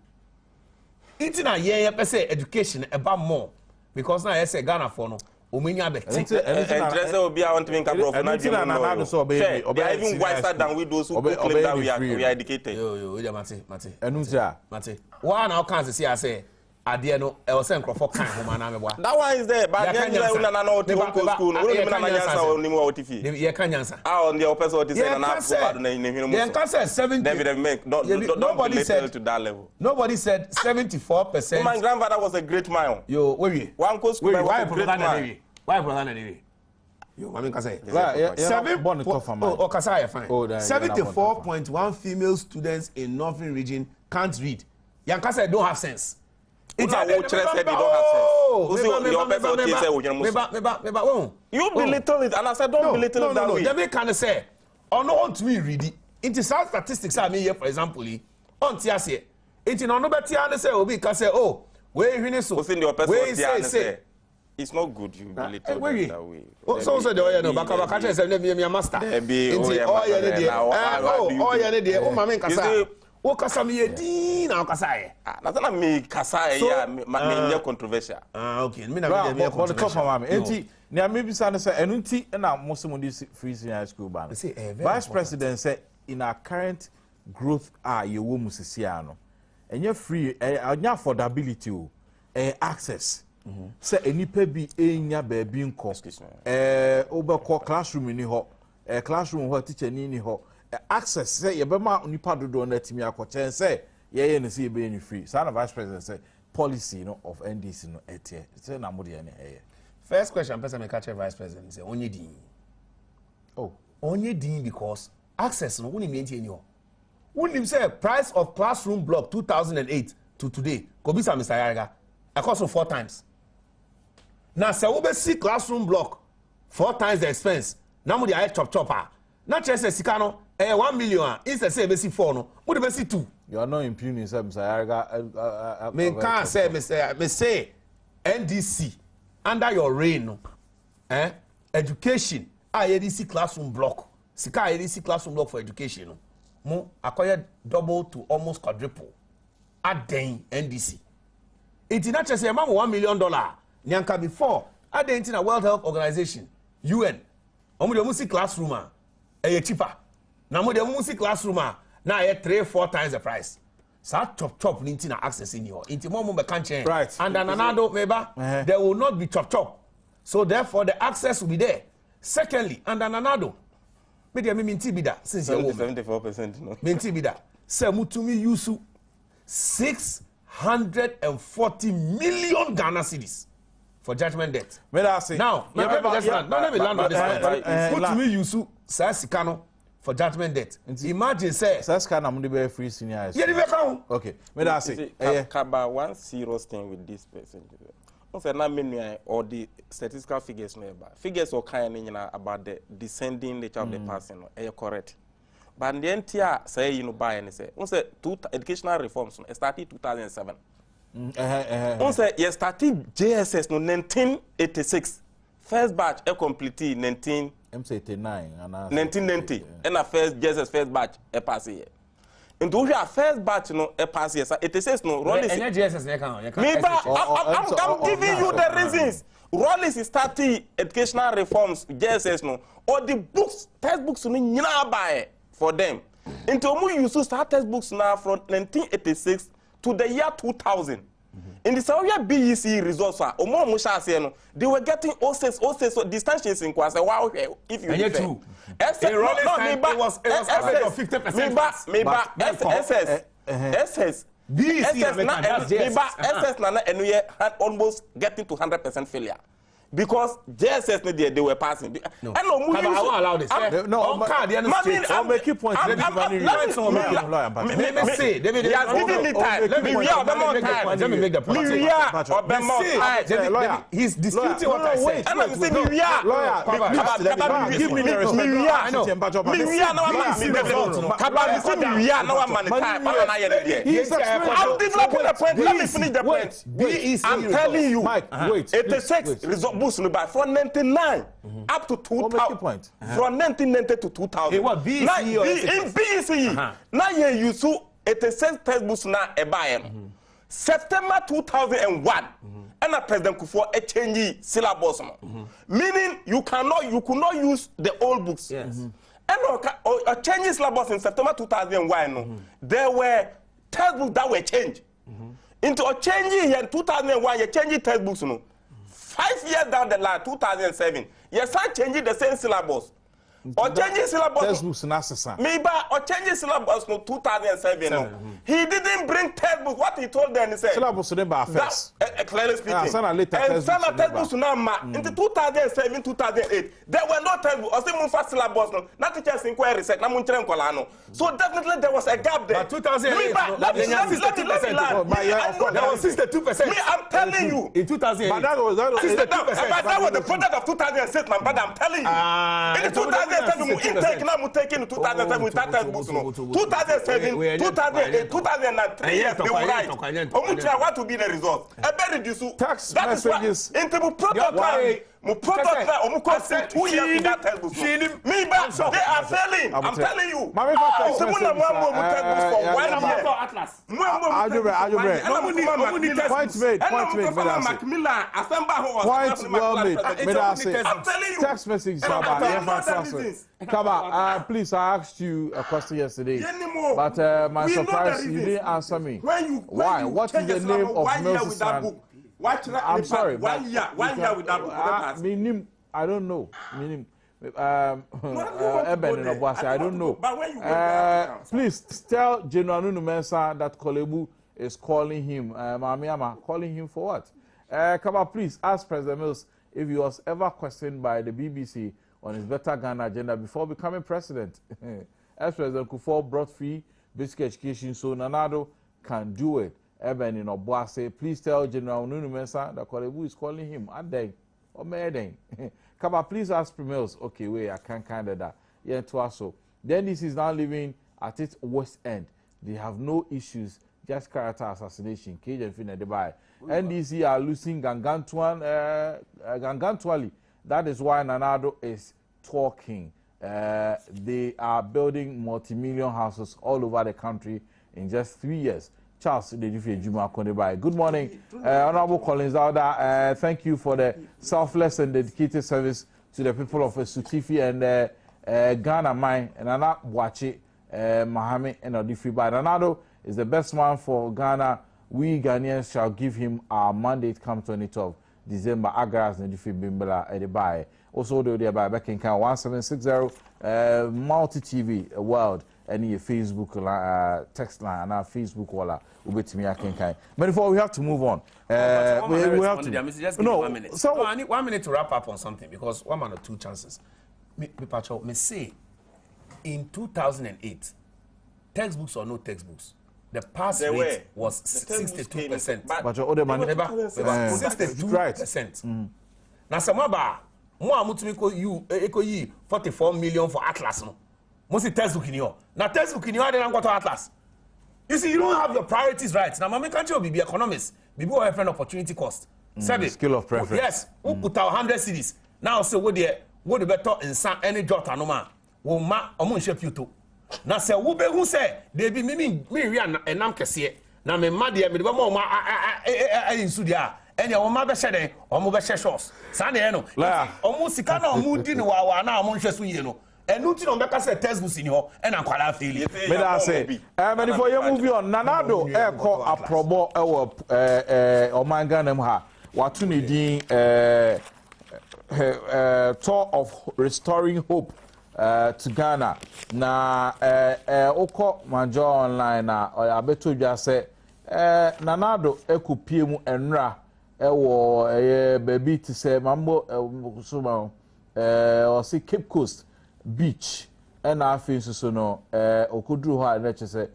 Speaker 2: It's na ye say education about more because now I say Ghana for no omenya beti.
Speaker 3: Interest obi a want to make a bro for na dream. They are even wiser than we those who claim that we are educated.
Speaker 2: Yo, mate.
Speaker 1: Enuntia.
Speaker 2: Why now can't see I say Adie no e was enkrofo kan ho na me boa.
Speaker 3: That one is there, but you na na o ti school. No me na nyansa o ni mo o ti fi.
Speaker 2: Ye kan nyansa.
Speaker 3: Ah, on the person o ti say na na Akufo-Addo na hwene mo.
Speaker 2: Ye kan say 70.
Speaker 3: David make nobody said to that level.
Speaker 2: Nobody said 74%.
Speaker 3: My grandfather was a great man.
Speaker 2: Yo, wait.
Speaker 3: One co school was a great man.
Speaker 2: Why brother na dey? Yo, I mean can say. 74.1 female students in Northern region can't read. Yankasa don't have sense.
Speaker 3: It's a said they don't have sense. You belittle it, and I said don't belittle it that way.
Speaker 2: No, can say, or no want to me read it. Into some statistics I mean here, for example, on Tiasie. It's no better and say, Obi can say, oh, where you so.
Speaker 3: Say, it's not good you belittle that way.
Speaker 2: So the oil no Baka say me master. Oh, mama kasa. O kasa me din na kasa e.
Speaker 3: Na tana me kasa e ya me controversial.
Speaker 2: Okay. Me na me
Speaker 1: for the top mama. Enti na me bisa na say enu nti na Muslim this free senior high school ban. Vice President said in our current growth ye wo musisia no. Enye free anya affordability o. Access. Say enipa bi enya ba bi nko. Obekọ classroom ni ho. Classroom ho teacher ni ho. Access say ye be ma onipa dodo na timi akochen say ye ne say be any free. So Vice President say policy no of NDC no etie. Say na mo de ne eye.
Speaker 2: First question person me catch Vice President say onye din. Oh, onye din because access no woni me entie ni ho. Woni say price of classroom block 2008 to today. Kobisa Mr. Yariga. I cost 4 times. Now say we see classroom block 4 times the expense. Now mo dey chop Not just a sikano 1 million instead say be see 4 no. Mo dey be see 2.
Speaker 1: You are not impugning say Mr. Yariga.
Speaker 2: Me can say me say NDC under your reign no. Education ADC classroom block. Sika ADC classroom block for education no. Mo acquired double to almost quadruple. Adem NDC. It's not just a $1 million. Nyanka before, at the International World Health Organization, UN, omu see classroom cheaper. Now mo de classroom now 3-4 times the price. So chop nintina access in your into more be can't
Speaker 1: right.
Speaker 2: And another meba there will not be chop. So therefore the access will be there. Secondly, and another media me minti bida since you
Speaker 3: 74% no.
Speaker 2: Minti bida. Say mutumi yusu 640 million Ghana cedis for judgment debt.
Speaker 1: Now,
Speaker 2: let me land on this point. Put to me, you Sasikano for judgment debt. Imagine say
Speaker 1: Sasikano am be free senior.
Speaker 2: Yeah, the account.
Speaker 1: Okay. Me that say
Speaker 3: Kaba one serious thing with this person. Say na menu or the statistical figures nearby. Figures or kind about the descending nature of the person. Correct. But the entire say you know buy and say two educational reforms started 2007. Say you started JSS no 1986. First batch completed
Speaker 1: 1989 and
Speaker 3: 1990 and a first JSS first batch pass here. Into we are first batch no pass here. It says no Rollins.
Speaker 2: I'm
Speaker 3: giving you the reasons. Rollins started educational reforms JSS no or the books textbooks no nyina buy for them. Into we use to start textbooks now from 1986 to the year 2000. In the Saudi BEC results, they were getting 06 so distances in class. Wow, if you
Speaker 2: it was average of 50%.
Speaker 3: SS had almost getting to 100% failure. Because JSS they were passing.
Speaker 2: No, I won't allow this.
Speaker 1: No, I'll make you point.
Speaker 3: He has given me time. Let me make the point.
Speaker 2: He's disputing what I said.
Speaker 1: Give me the
Speaker 3: respect. I'm telling you, Mike, wait. 86 result boost from 99 up to 2000. From 1990 to 2000.
Speaker 2: What BEC
Speaker 3: in BEC? Now you see 86 textbooks now a buy. September 2001. And President Kufuor a change syllabus. Meaning you could not use the old books.
Speaker 2: Yes.
Speaker 3: And a change syllabus in September 2001. There were textbooks that were changed. Into a change in 2001, you change textbooks. 5 years down the line, 2007, you start changing the same syllabus. Or changing syllabus.
Speaker 1: Textbooks necessary.
Speaker 3: Maybe or changing syllabus in 2007. He didn't bring textbooks. What he told them, he said.
Speaker 1: Syllabus never first.
Speaker 3: Clearly speaking. And some textbooks now. In 2007, 2008, there were no textbooks. Or some first syllabus. Not teachers inquiry set. So definitely there was a gap there.
Speaker 2: But 2008,
Speaker 3: let me lie.
Speaker 2: That was 62%.
Speaker 3: Me, I'm telling you.
Speaker 2: In 2008.
Speaker 1: But that was
Speaker 3: 62%. But that was the product of 2006, my brother. I'm telling you. In 2007, intake now we take in 2007 with that textbooks. 2007, 2008, 2003. Yes, they were right. What to be the result? A very reduce.
Speaker 1: Text messages.
Speaker 3: Into protocol. My product now, I'm costing 2 years in that textbook. Me, but they are failing. I'm telling you.
Speaker 1: Point made. Text message. Kaba, please, I asked you a question yesterday, but my surprise, you didn't answer me. Why? What is the name of Moses? I'm sorry.
Speaker 3: 1 year with that book.
Speaker 1: I don't know. I don't know. Please tell General Nunu Mensah that Kolebu is calling him. Mamiama, calling him for what? Kaba, please ask President Mills if he was ever questioned by the BBC on his Better Ghana agenda before becoming president. As President Kufuor brought free basic education, so Nanado can do it. Eben in Obuase, please tell General Nunu Mensah that Kolebu is calling him. Adeng or Medeng. Kaba, please ask Primels. Okay, wait, I can't kind of that. Yeah, to us so. Then this is now living at its worst end. They have no issues, just character assassination. Cage and Finna Dubai. NDC are losing Gangantuali. That is why Nanado is talking. They are building multi-million houses all over the country in just 3 years. Charles, good morning, Honorable Collins Alda. Thank you for the selfless and dedicated service to the people of Sutifi and Ghana Mine and Nana Bwachi, Mahame and Odifi. But Nanado is the best man for Ghana. We Ghanaians shall give him our mandate come 2012 December. Agras and Odifi Bimbala Edibai. Also, the by back in count 1760 Multi TV World. Any Facebook text line and our Facebook wall will be me. I can kind. But before we have to move on, we have to.
Speaker 2: Just give me 1 minute. So I need 1 minute to wrap up on something because 1 man or 2 chances. Me say in 2008, textbooks or no textbooks, the pass rate was 62%.
Speaker 1: But all the money,
Speaker 2: 62%. Now, some about more amutumi 44 million for Atlas. No, most textbook in you. Now, textbook in you, I didn't go to Atlas. You see, you don't have your priorities right. Now, my country will be economists. Be more friend opportunity cost.
Speaker 1: Skill of preference.
Speaker 2: Yes, we put out 100 cities. Now, so what the better in any jot and no man. Will ma omun shape you to. Now, say, who say, they be me and I'm Cassie. Now, me mad, me the more in Sudia. And your mother said, or move a shores. Sandy, almost a kind of mood in a while now, Monchess, you know. And nothing on the cassette textbooks in your and I'm quite feeling.
Speaker 1: But I say, and before you move on, Nanado, air call a probo, or my gun, what to need tour of restoring hope to Ghana. Na Oko Manjo online, I bet you just say, Nanado, Eku Piemu Enra, baby to say, Mambo, Sumo, or see Cape Coast Beach, and I feel so no, Okudru ha, let's say,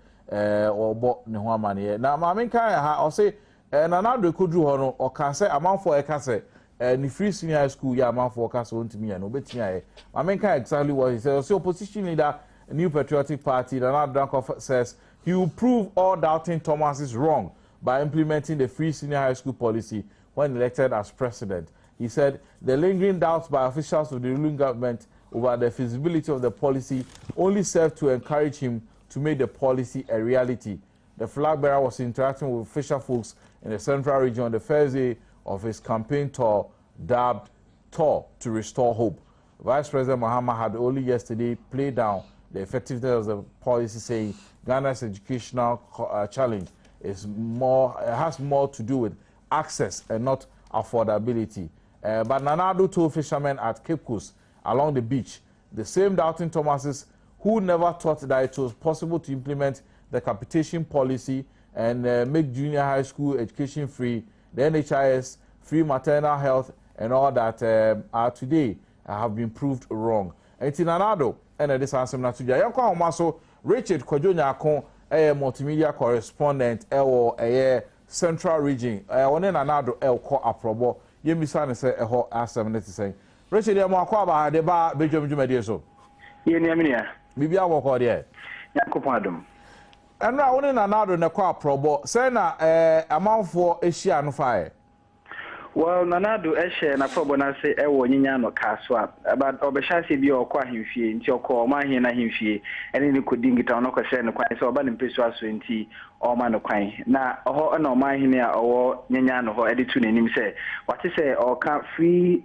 Speaker 1: or bought no money. Now, my main kind of say, Nanado Kudru Hono, or can say, amount for a cassette. Ni free senior high school ya man for cast on to me and obetia. I mean exactly what he said. So opposition leader, New Patriotic Party, Donald Trump says he will prove all doubting Thomas is wrong by implementing the free senior high school policy when elected as president. He said the lingering doubts by officials of the ruling government over the feasibility of the policy only served to encourage him to make the policy a reality. The flag bearer was interacting with official folks in the central region on the first day of his campaign tour, dubbed Tour to Restore Hope. Vice President Mahama had only yesterday played down the effectiveness of the policy, saying Ghana's educational challenge has more to do with access and not affordability. But Nanado told fishermen at Cape Coast along the beach, the same doubting Thomases who never thought that it was possible to implement the capitation policy and make junior high school education free, the NHIS, free maternal health, and all that are today have been proved wrong. And Nanado, and this answer na today. Yanko Omaso, Richard Kwajonyako, a multimedia correspondent, Central Region. One Nanado, ko aprobo. Yemisa say ho A7 say. Richard Yamako ba de ba Badwam Jumedi so.
Speaker 4: Yeniamia.
Speaker 1: Bibia woko de.
Speaker 4: Yanko Adom.
Speaker 1: And now one Nanado na ko aprobo. Say na amount for Asia no fire.
Speaker 4: Well, Nanado Eshe na probo na say ewo nyinya no kaswa. But obeshase bi okwa himfie nti okọ ma hin na himfie ene ni kodingita no kwese no kwan so oba ne mpesu aso nti o ma no kwan na oho na o ma hin ya owo nyinya no ho editu nanim say wate say oka free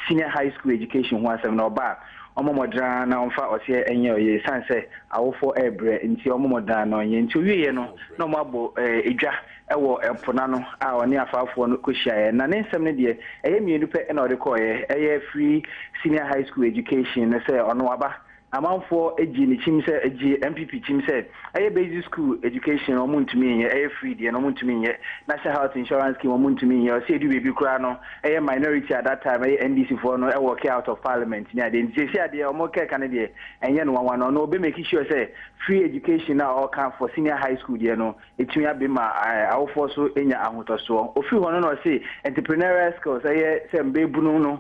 Speaker 4: senior high school education ho asem na oba omomodra na onfa ose enye oye sanse awofo ebre nti omomodra na onye nti wiye no na omabo edwa ewo empona no a oni afafo no kohia na ne nsem ne de eye mienu pe na ode koye eye free senior high school education ne say ono aba amanfo eji ni chim say eji MPP chim say eye basic school education omuntumi nye eye free de no omuntumi nye national health insurance scheme omuntumi nye o say du baby kura no eye minority at that time eye NDC for no e work out of parliament nya de nti say de omo ke kan de enye no wan no be make sure say free education na all can for senior high school de no etumi abema awofo so enya ahotoso ofi hono no say entrepreneurial skills eye say mbebunu no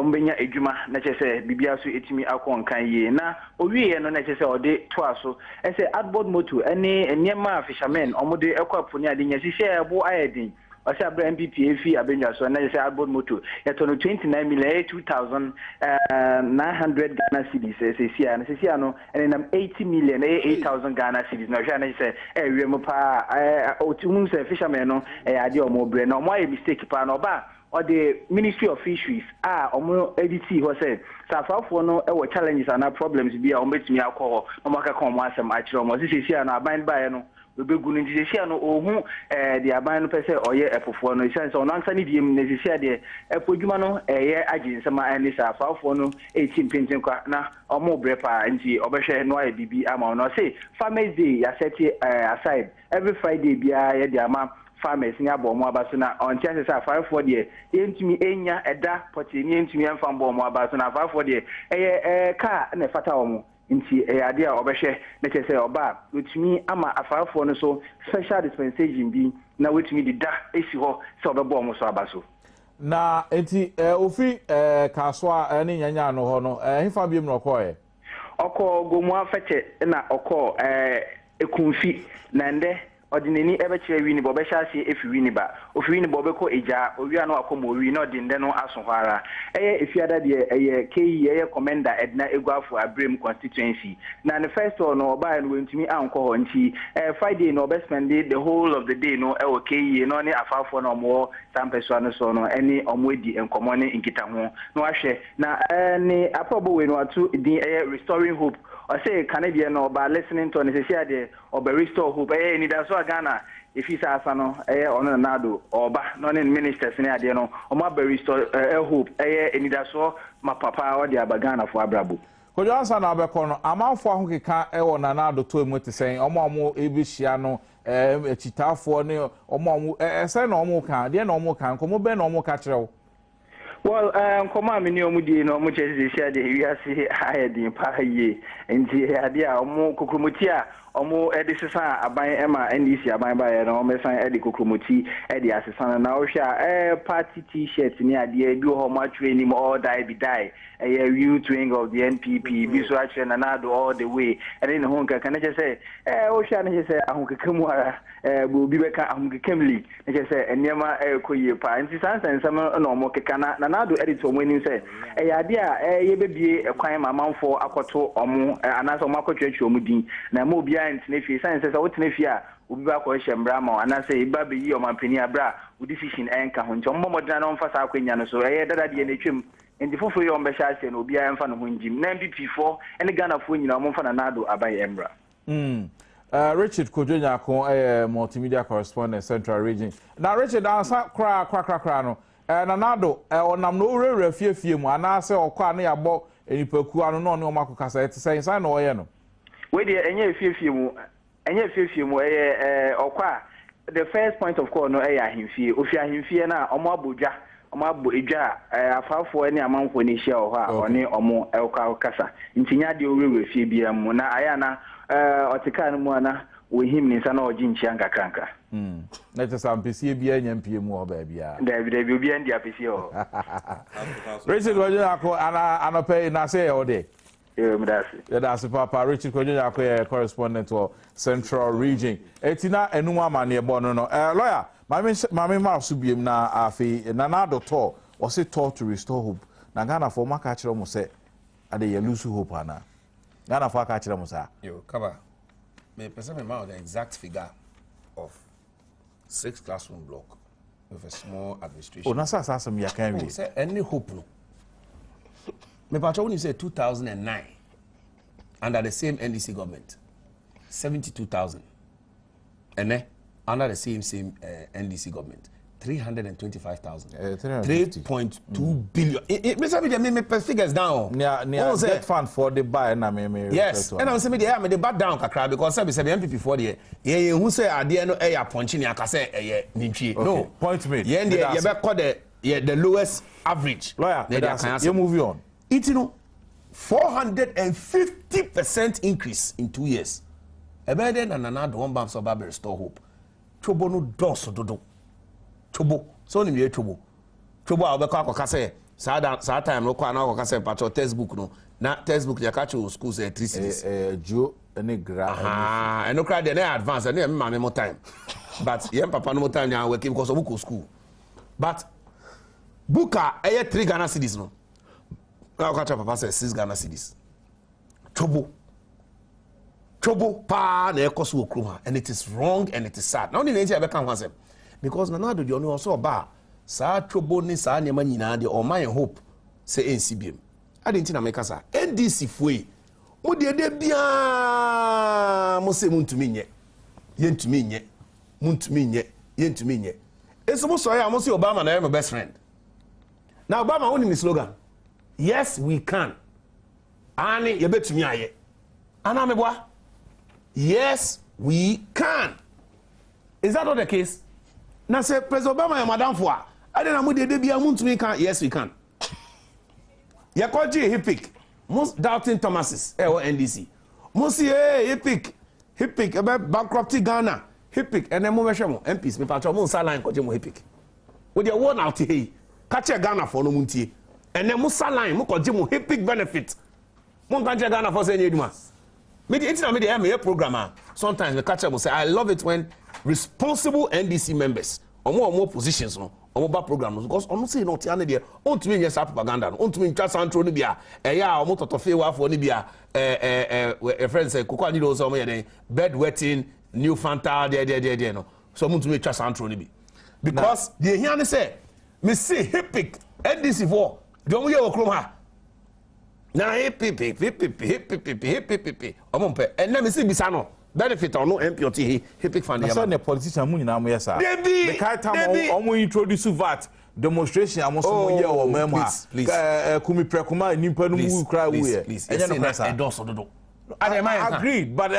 Speaker 4: mbenya edwuma na che say bibia so etumi akon kan ye na owie no na che say ode to aso e say adboard moto ene enema fishermen omode ekwapo ni ade nya sisi ebo ayedin ose abra MPP efi abenja so na say adboard moto yeto no 29 million 2900 Ghana cedis sisi ano ene nam 80 million 8000 Ghana cedis na hwa na say ewie mo pa otumu say fishermen no ade omobre na omo aye mistake pa no ba or the Ministry of Fisheries omo editi ho say safafo no e wo challenges and problems bi a ombetumi akọ no maka kan mo asem a kire mo sisi no aban bae no bebegu no sisi no ohu the aban no pese oye efofo no sense ono ansa ni diem ne sisi de epodwuma no eye aginsema ani safafo no etim pintin kwa na omo brepa nti obehwe no aye bibi ama no say Farmers Day ya set aside every Friday bia ye de ama farmers ni abo mo abaso na on chance say 5 de yentumi enya eda poti ni yentumi emfa mbo mo abaso na 5 de car na fata wo mo nti ade a obehwe na che say oba wetumi ama afaafo no so special dispensation bi na wetumi dida esi ho se obebo omo so abaso
Speaker 1: na enti ofi kaso a ne nyanya no ho no hifa biem no koye
Speaker 4: oko gomu afeche na oko ekunfi na nde ordinary ebekire wi ni bo behya ase efi wi ni ba ofi wi ni bo beko eja owia no akomo wi no de nde no aso hara efiada de KE commander Edna Egwafo Abrem constituency na the first one no oba no wentumi anko ho nti Friday no be spend the whole of the day no KE no ne afafo no mo sampeso no so no eni omwedi enkomo ne nkita ho no ahwe na ni apobo we no atu din restoring hope I say Canadian no by listening to necessary or by restore hope ni that's what Ghana if you say no on nado or ba non ministers ni ade no o ma by restore hope ni that's what my papa or the Ghana for abrabo
Speaker 1: ko jo ansa na abekọ no amanfo ahokeka wo nanado to emu te sen omo ebihia no echitafo ne omo ese na omo kan de na omo kan ko mo be na omo ka kirewo.
Speaker 4: Well, come on, many omudi no much as they share the area higher the paye and the idea omo kukumutia omo edisisa aban ema NDC aban ba no mesan edi kukumuti edi asesa na ohwa party t-shirt ni ade bi ho ma training all die be die youth wing of the NPP bi so actually na nado all the way and then ho nka na say ohwa na say ahokekamu ara bo bi beka ahokekemli na say enema koye pa nti sansan sam na omo keka na nado edit omo ni say ade a yebebie kwan mamanfo akoto omo anasa omo akotwetwe omo din na mo bia ntinefi science say wotinefi a obi ba ko hye ma anasa iba be yi omampani abra wo decision enka ho nti omo modana no mfa sa akwanya no so dada de na twem nti fofo yo mbe sha ase no obi a mfa no ho njim na MPP4 ene Ghana fo nyina omo mfa na nado abai embra
Speaker 1: Richard Kojonya ko multimedia correspondent Central Region na Richard ansa kra no na nado onam no rewre fiefie mu anase okwa na yabo enipaku anu no ne omakokasa etisen san na oye no
Speaker 4: we dey enye fiefie mu okwa the first point of call no ahimfie ofi ahimfie na omo abodwa omo abo edwa afafo ne amanfo ne hia ho a one omo elka kasa ntinya de owurwe fie bia mu na aya na otika no mu ana wohim ni sana oji nchia nkakranka
Speaker 1: na te sampesi bia nyampie mu oba bia
Speaker 4: David obi ndi apesi o
Speaker 1: Richard Kojonya ko ana pay na say o de that's Papa Richard Kojonya ko correspondent to Central Region etina enum amane bo no lawyer mami ma subiem na afi na nado to o say to restore hope na Ghana for maka kire mo say ade ye lose hope ana Ghana for aka kire mo sa
Speaker 2: yo kaba me person me the exact figure of 6 classroom block with a small administration.
Speaker 1: Oh, na sa some ya can we
Speaker 2: say any hope no. Me patro when you say 2009 under the same NDC government 72,000 and under the same NDC government 325,000 3.2 billion. Me say me figures down.
Speaker 1: Near debt fund for the buy na me.
Speaker 2: Yes, and I'm saying me the back down kakra because say MPP for the who say ade no punching aka say nitwie. No,
Speaker 1: point me.
Speaker 2: Yeah, you be call the lowest average.
Speaker 1: Lawyer, you move on.
Speaker 2: It 450% increase in 2 years. Ebeden and another one bam so Bible restore hope. Chobo no dos dodo. Chobo. So ni me chobo. Chobo obeka akaka say saa time no kwa na akaka say patcho textbook no. Na textbook ya catch school say 3 cities.
Speaker 1: Jo any graph.
Speaker 2: And no cry dey advance and me more time. But yem papa no more time na working because of book school. But Buka 3 Ghana cedis no. Now papa say 6 Ghana cedis. Chobo pa na ekoso okroma and it is wrong and it is sad. Now the nature be kan say because na do the only also ba sa chobo ni sa nyama nyina de o my hope say NCBM. Adenti na make sa NDC foi. Mo de bia mo se muntumi nye. Yentumi nye. Muntumi nye. Yentumi nye. Eso mo so ya mo se Obama na my best friend. Now Obama only his slogan. Yes, we can. Ani yebetumi aye. Ana meboa. Yes, we can. Is that not the case? Now say President Obama and Madam Foa. I don't know they be a moon to me can. Yes, we can. Yakoji hipik. most doubting Thomases NDC mo see Hippic about bankruptcy Ghana Hippic and then mo measure mo MPs me patcho mo saline ko je mo Hippic with the one out here catch Ghana for no muntie and then mo saline mo ko je mo Hippic benefit mo catch Ghana for say eduma me the internet me the programmer sometimes the catcher will say I love it when responsible NDC members or more positions no or more programs because on say no tiane there on to me yes propaganda on to me twa santro no bia ya o mo totofe wa for no bia friends say kokwa ni do so mo ye bed wetting new fanta there no so mo to me twa santro no bi because the here say me see Hippic NDC for do mo ye okrom ha na hip omompe and let me see bisano benefit or no MPOT Hippic fund
Speaker 1: ya na politician mu nyina mo yesa the kind time omo introduce VAT demonstration amoso mo ye o memo ha kumi prekuma nimpa no mu kra wo ye enya no presa
Speaker 2: endorsed dodo
Speaker 1: I agreed but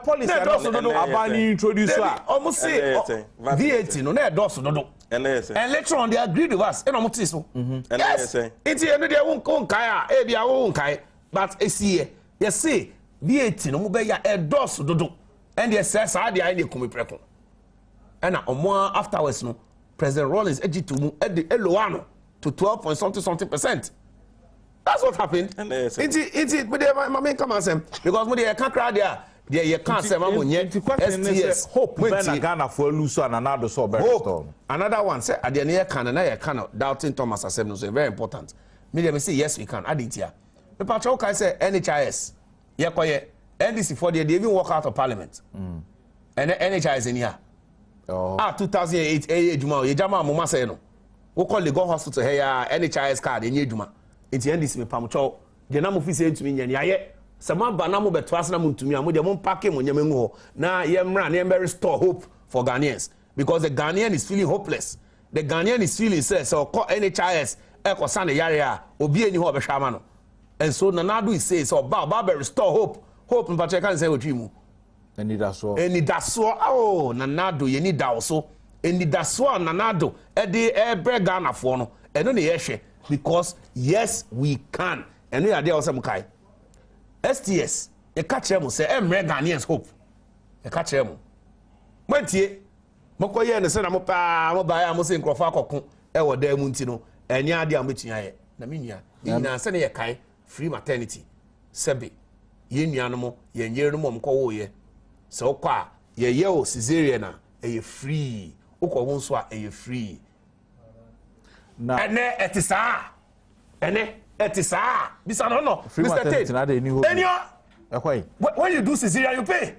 Speaker 1: policy abani introduce
Speaker 2: omo say VAT no na endorsed dodo and later on they agreed with us. And I'm so. Yes. It's here. They won't kaya. Bia won't kaya. But see, you see, VAT no mo be ya endorse dodo. And they say sa dey dey come preko. And na omo afterwards no President Rollins edge to mu e lower to 12.something%. That's what happened. It's but my main come and say because mo dey can cry there. You can't say STS.
Speaker 1: Hope when Ghana for lose and another so storm.
Speaker 2: Another one say at the near can and I cannot doubting Thomas assembly so very important. Me say yes we can add it here. The patrol can say NHIS. Yeah, quiet. NDC for they even walk out of parliament. And NHIS in here. 2008 Juma ye jama mo say no. We call the go hospital here NHIS card in Juma. Into NDC me pamucho. The name of say to me nya Sama bana mo betwas na muntumi a mo de mo packing mo nyamengu ho na yemra na yembe restore hope for Ghanaians because the Ghanaian is feeling hopeless. The Ghanaian is feeling so call NHIS e sane yare a obi eni ho behwa ma no. And so Nanado is say so ba restore hope in Patrick can say otwi mu.
Speaker 1: Eni da so
Speaker 2: oh Nanado ye ni da also eni da so Nanado e de bre Ghana for no eno na ye hwe because yes we can eno ya de o say kai STS, a catcher will say, Ghanaians hope. A catcher. Montie, Mokoye and the Senamopa, Mobile, Mosin Crofako, Ewa de Muntino, and Yadia Mitia, Naminia, Nina Sene Kai, free maternity, Sebi, Yin Yanamo, Yen Yerumum Koye. So qua, ye yo, Caesariana, a free, Oko Wonswa, a free. And there it is, and Etisa, this I don't know. Mr. Tate. When you do Caesarea, you pay.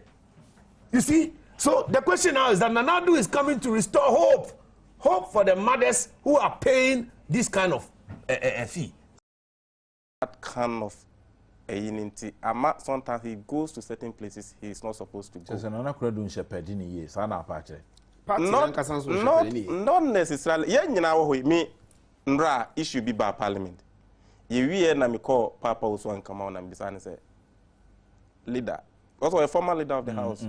Speaker 2: You see? So the question now is that Nanado is coming to restore hope. Hope for the mothers who are paying this kind of fee.
Speaker 3: That kind of a unity. Sometimes he goes to certain places he is not supposed to go. Not necessarily. Yeah, me nra issue be by parliament. You na me call Papa also and come on and say leader. Also a former leader of the house.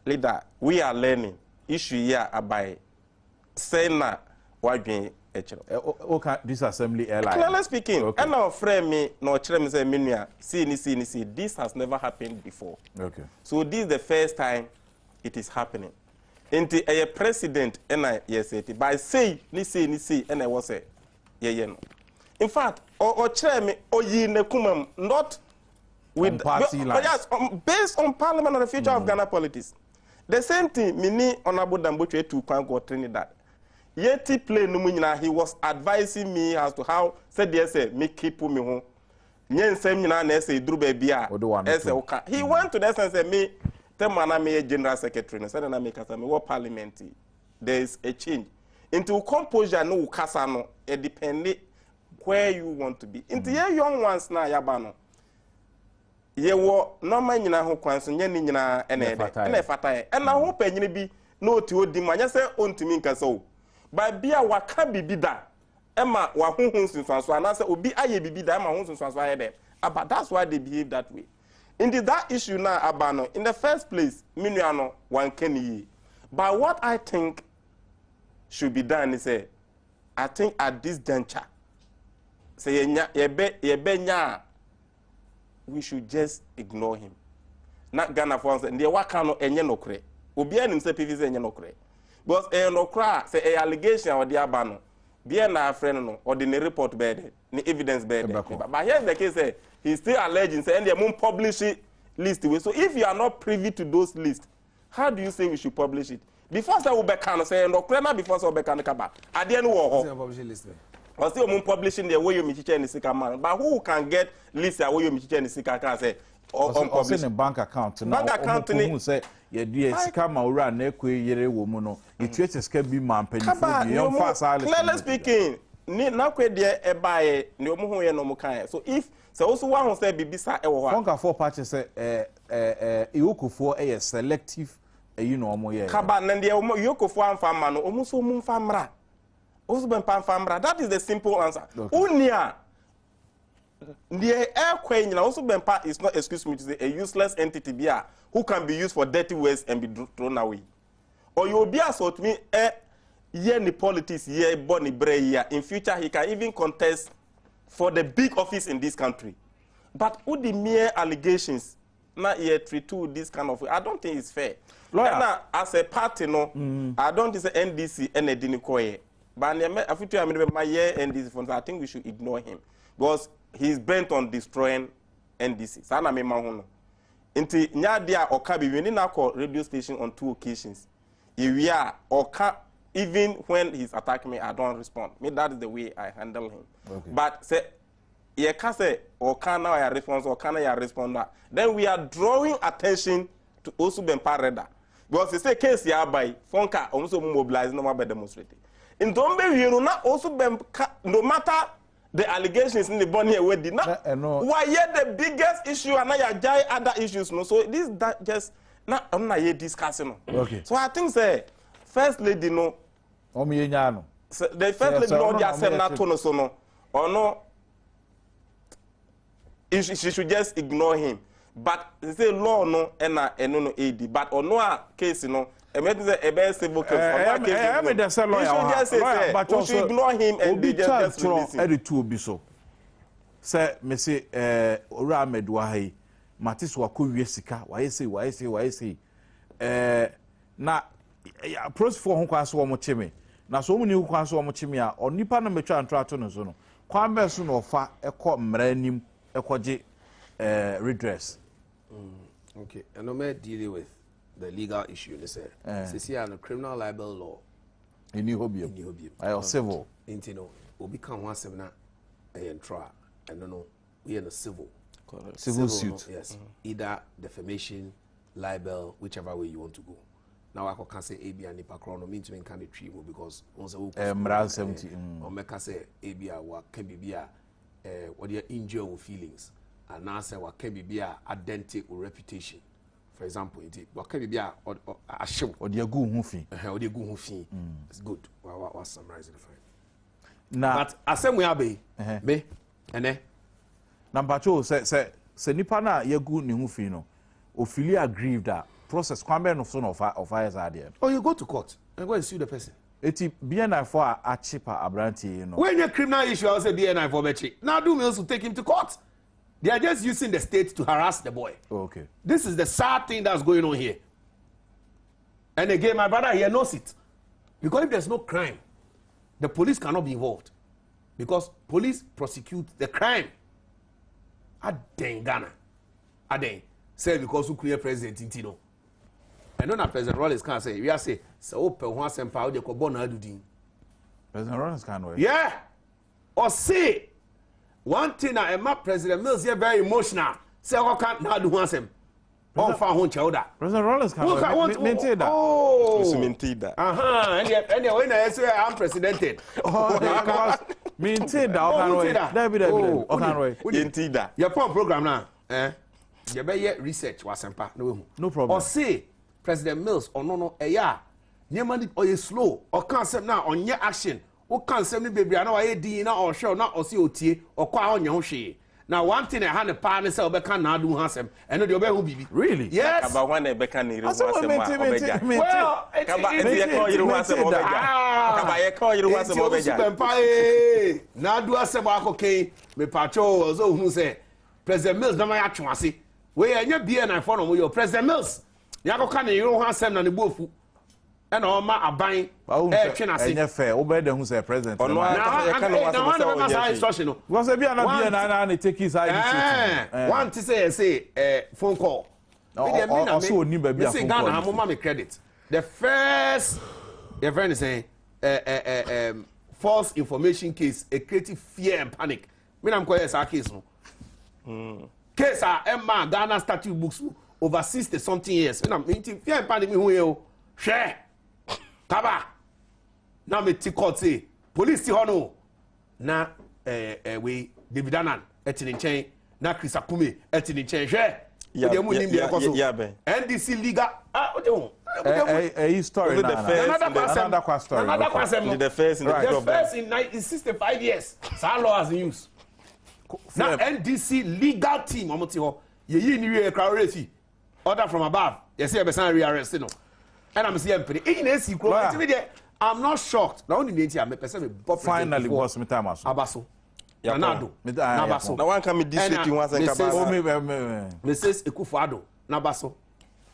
Speaker 3: Leader, we are learning issue here about saying na why being
Speaker 1: okay, this assembly airline.
Speaker 3: Clearly speaking, okay. And now friend me no chere say menua see. This has never happened before.
Speaker 1: Okay.
Speaker 3: So this is the first time it is happening. Into a president and I yes it by say ni say and I was say yeah no. In fact, or chair me or ye nekumam not with party lines. Yes, based on parliament and the future of Ghana politics. The same thing, mini honorable Damboche to Kwango Trinidad. Yeti play numina, he was advising me as to how said yes, me keep me home. Nyen same na say drube bia. He went to the and said me temana me general secretary and said na make us me what parliament. There is a change. Into composure no kasano it depend where you want to be. Into your young ones na yabano. Ye wo normal nyina ho kwanso nya ni nyina ene fatai. And na ho panyini bi no ti odi manya se ontumi nkasa o. Ba bia waka bibi da. Ema wa honhon sunsanso anase obi aye bibi da ema honhon sunsanso aye dem. But that's why they behave that way. Indeed that issue na abano in the first place minuano one keni. But what I think should be done is I think at this juncture say yebe nya we should just ignore him. Not Ghana for instance, the wakano enye no kre. Obi anim say PVC enye no kre. Because no kra say a allegation or the abano. Be na friend no or the report bed, the evidence bed. But here's the case say he's still alleging say and they won't publish it list. So if you are not privy to those lists, how do you say we should publish it? Before say we can say no kra na before say we can kaba. At the end
Speaker 2: publish list.
Speaker 3: Or still publishing the way you meet and the man. But who can get list the way you meet and the can say
Speaker 1: or send a bank account now.
Speaker 3: Bank account
Speaker 1: who say ye dear sika ura na ekwe yere wo mu no it ska be man penifo bi yon fast silence.
Speaker 3: Clearly speaking, ni na kwe de e bae ni omo ho ye no mo kan. So if so also one who say bibisa e wo ho.
Speaker 1: Bank for party say Iyokofo e selective you know omo ye.
Speaker 3: Kaba na de Iyokofo amfa ma no omo so mu mfa mra. Also ben pan famra. That is the simple answer. Unia the air queen also Bempa is not, excuse me to say, a useless entity beer who can be used for dirty waste and be thrown away. Or you'll be assault me ye politics ye bonny bray. In future he can even contest for the big office in this country. But who the mere allegations not yet treat to this kind of way? I don't think it's fair. Lawyer, as a party no, I don't think it's NDC and a dinikoye. But I think we should ignore him because he's bent on destroying NDC. Sana me mahuno. Inti nyadia okabi we na call radio station on 2 occasions. If we are oka even when he's attacking me, I don't respond. Me that is the way I handle him. Okay. But say ye can say oka now ya response or can ya respond. Then we are drawing attention to also Bempa Reda. Because they say case ya by Fonka also mobilize no more demonstrating. In Dombe, you know, also no matter the allegations in the Bonnie way did not. Why yet the biggest issue and I jai other issues no. So this that just not I'm not yet discussing. Okay. So I think say first lady no.
Speaker 1: The
Speaker 3: first lady no just say not to no so no or no. She should just ignore him. But they say law no and no AD. But on no case you know. Civil case. But you should ignore him and be just release him.
Speaker 1: Say, me say, Ora Medwahi, Matis Waku Sika, why say. Na, pros for who can swam chimney. Now, so many who can swam chimney or Nipan Metra and Traton Zono. Quamber soon or far a court millennium, a quaji redress.
Speaker 2: Okay, and I'm dealing with the legal issue, they say. See, on the criminal libel law.
Speaker 1: In New Hobby. I am civil.
Speaker 2: Intino, will become 1 7 and trial. I don't know, we are in a civil.
Speaker 1: Correct. Civil suit.
Speaker 2: Yes. Either defamation, libel, whichever way you want to go. Now I can say AB and Nipacron mean to make kind of tree because once a week,
Speaker 1: 70.
Speaker 2: Or make us say AB what can be what your injured feelings, and now say what can be identity or reputation. For example, what can be a show
Speaker 1: or the good hoofy.
Speaker 2: Or the good hoofy. It's good. What's summarizing the fine.
Speaker 1: Now,
Speaker 2: but as some we are be, and then
Speaker 1: number 2 say Nipana, ye good new hoofy no. Ophelia aggrieved that process. Quamber of son of fires are there.
Speaker 2: Oh, you go to court and go and sue the person.
Speaker 1: It's BNI for a cheaper abranty, you know.
Speaker 2: When your criminal issue, I'll say BNI for Betchy. Now do meals to take him to court. They are just using the state to harass the boy.
Speaker 1: Okay.
Speaker 2: This is the sad thing that's going on here. And again, my brother here knows it. Because if there's no crime, the police cannot be involved. Because police prosecute the crime. Aden Ghana. Aden. Say because who create president in Tino. And then President Rollins can say, we are say, so open one sempa, they could born Adudin.
Speaker 1: President Rollins can wait.
Speaker 2: Yeah. Or say, one thing I am President Mills here very emotional. Say I can't now do one sem. On fa hon chowda.
Speaker 1: President Rollins can maintain that.
Speaker 2: Oh,
Speaker 3: maintain that.
Speaker 2: And when I say I'm presidented.
Speaker 1: Oh, maintain that. That.
Speaker 3: Maintain that.
Speaker 2: Your program now. You better research was sempa.
Speaker 1: No problem.
Speaker 2: Or say President Mills or no yeah. Nyemani or you slow or can't say now on your action. O can't send me baby, I know I did not or show not or COT or qua on your she. Now, one thing I had a partner sell back and now do handsome and the obey will be.
Speaker 1: Really?
Speaker 2: Yes.
Speaker 3: About one a becan. Well,
Speaker 2: now do a sabako me patrol, so who say, President Mills na ma ya twase we enya bia na for no mo yo President Mills yakoka ne yero ho asem na ne bofu e na o ma aban twe na se
Speaker 1: enya fair obe de hu say president
Speaker 3: ono ya ka no
Speaker 2: wasa instruction no
Speaker 1: because e bia na bia na take his ID
Speaker 2: one to say phone call
Speaker 1: also oni ba bia phone call
Speaker 2: Ghana amoma me credit the first your friend is saying false information case a creative fear and panic me na mko yes our case no case Emma Ghana statute books over 60 something years me na fear and panic me hu e share kaba na me ti court say police ti hono na we David Anan etini nchen na Chris Akume etini nchen hwe de mu nim de ekoso NDC legal
Speaker 1: a story another question
Speaker 3: the first in
Speaker 2: in 65 years sa law has in use now NDC legal team omoti ho ye yi ni we crowd race order from above you say be san rearrest no and I'm saying in AC I'm not shocked now only me am person me
Speaker 1: finally was me time
Speaker 2: abaso Adom
Speaker 3: nabaso na one come district once and
Speaker 2: kaba Mrs. Ekufuado nabaso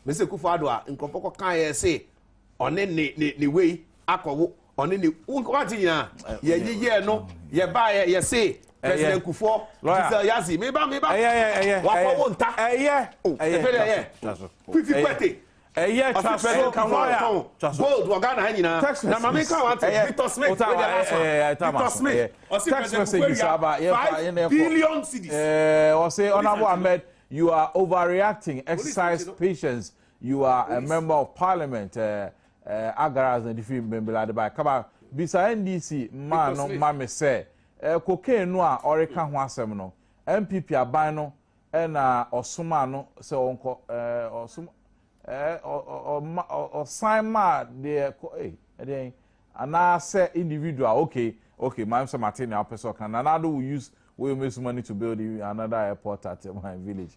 Speaker 2: Mrs. Ekufuado a nkopoko kan ye say one ne way akowo one ne what yin ye no ye ba ye say President Kufo Yazi me ba wakowo nta fifi kwete gold wagana hanyina na mama kan want Victor Smith
Speaker 1: text message about
Speaker 2: 5 billion cedis
Speaker 1: or say honorable Ahmed you are overreacting exercise patience you are a member of parliament agaras and different member at the back kaba bisa NDC man no mama say cocaine no a oreka ho asem no MPP aban no na osoma no say onko osoma or sign ma de and say individual okay my son Martin now person can another will use we make some money to build another airport at my village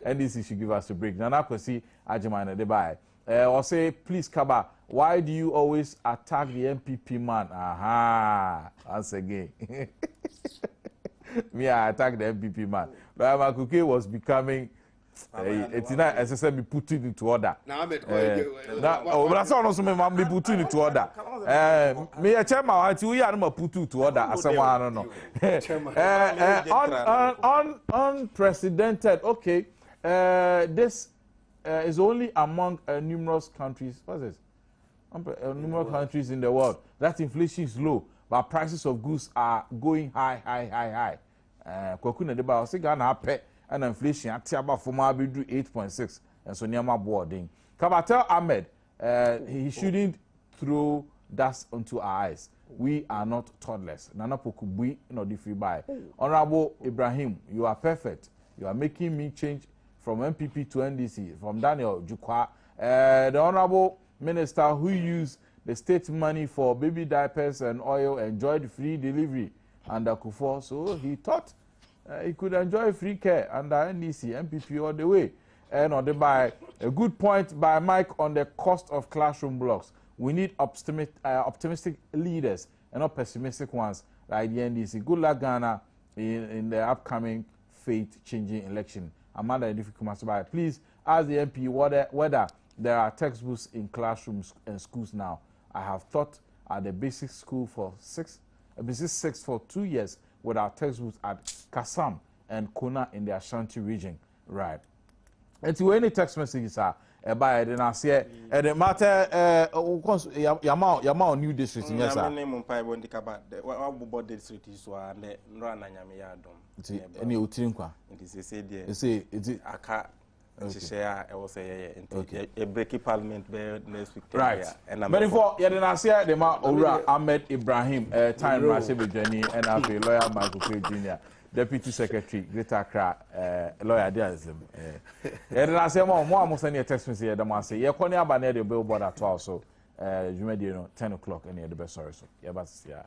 Speaker 1: and this should give us a break now I see Ajimana de buy or say please Kaba why do you always attack the MPP man once again me I attack the MPP man but my cookie was becoming it's not as I said, be put it into order. But I saw also be put it into order. Me a chairman, I tell you, I'm put it to order as someone I don't know. Unprecedented. Okay, this is only among numerous countries. What's this? Numerous countries in the world that inflation is low, but prices of goods are going high. Kokuna de ba o se Ghana pay. And inflation at about for 8.6 and so near my boarding. Kabatel Ahmed, he shouldn't throw dust onto our eyes. We are not toddlers. Nana Pokubui, not if you buy. Honorable Ibrahim, you are perfect. You are making me change from MPP to NDC, from Daniel Jukwa. The Honorable Minister who used the state money for baby diapers and oil enjoyed free delivery under Kufuor, so he thought he could enjoy free care under NDC, MPP all the way. And on the by a good point by Mike on the cost of classroom blocks. We need optimistic leaders and not pessimistic ones like the NDC. Good luck, Ghana, in the upcoming fate-changing election. Amanda Edifikumasubai, please ask the MP whether there are textbooks in classrooms and schools now. I have taught at the basic school for basic 6 for 2 years with our textbooks at Kassam and Kona in the Ashanti region. Right. And to any text messages are by then I say the matter Yama new district in yes sir.
Speaker 3: Name Mumpai Bondi Kaba what district is and the Rana Yamiadom.
Speaker 1: Any utinkwa.
Speaker 3: It is a say dear.
Speaker 1: You see it
Speaker 3: Aka share I was a breaky parliament next week.
Speaker 1: Right. And I'm before Yadinasia the Ma Ora Ahmed Ibrahim time Rashe journey and I'll be lawyer Michael K. Jr. Deputy Secretary Greater Accra lawyer Diazim. Yadinasia more almost any text me say Damasi. You're calling about the billboard at all so you may 10 o'clock any of the best sorry so yeah but yeah.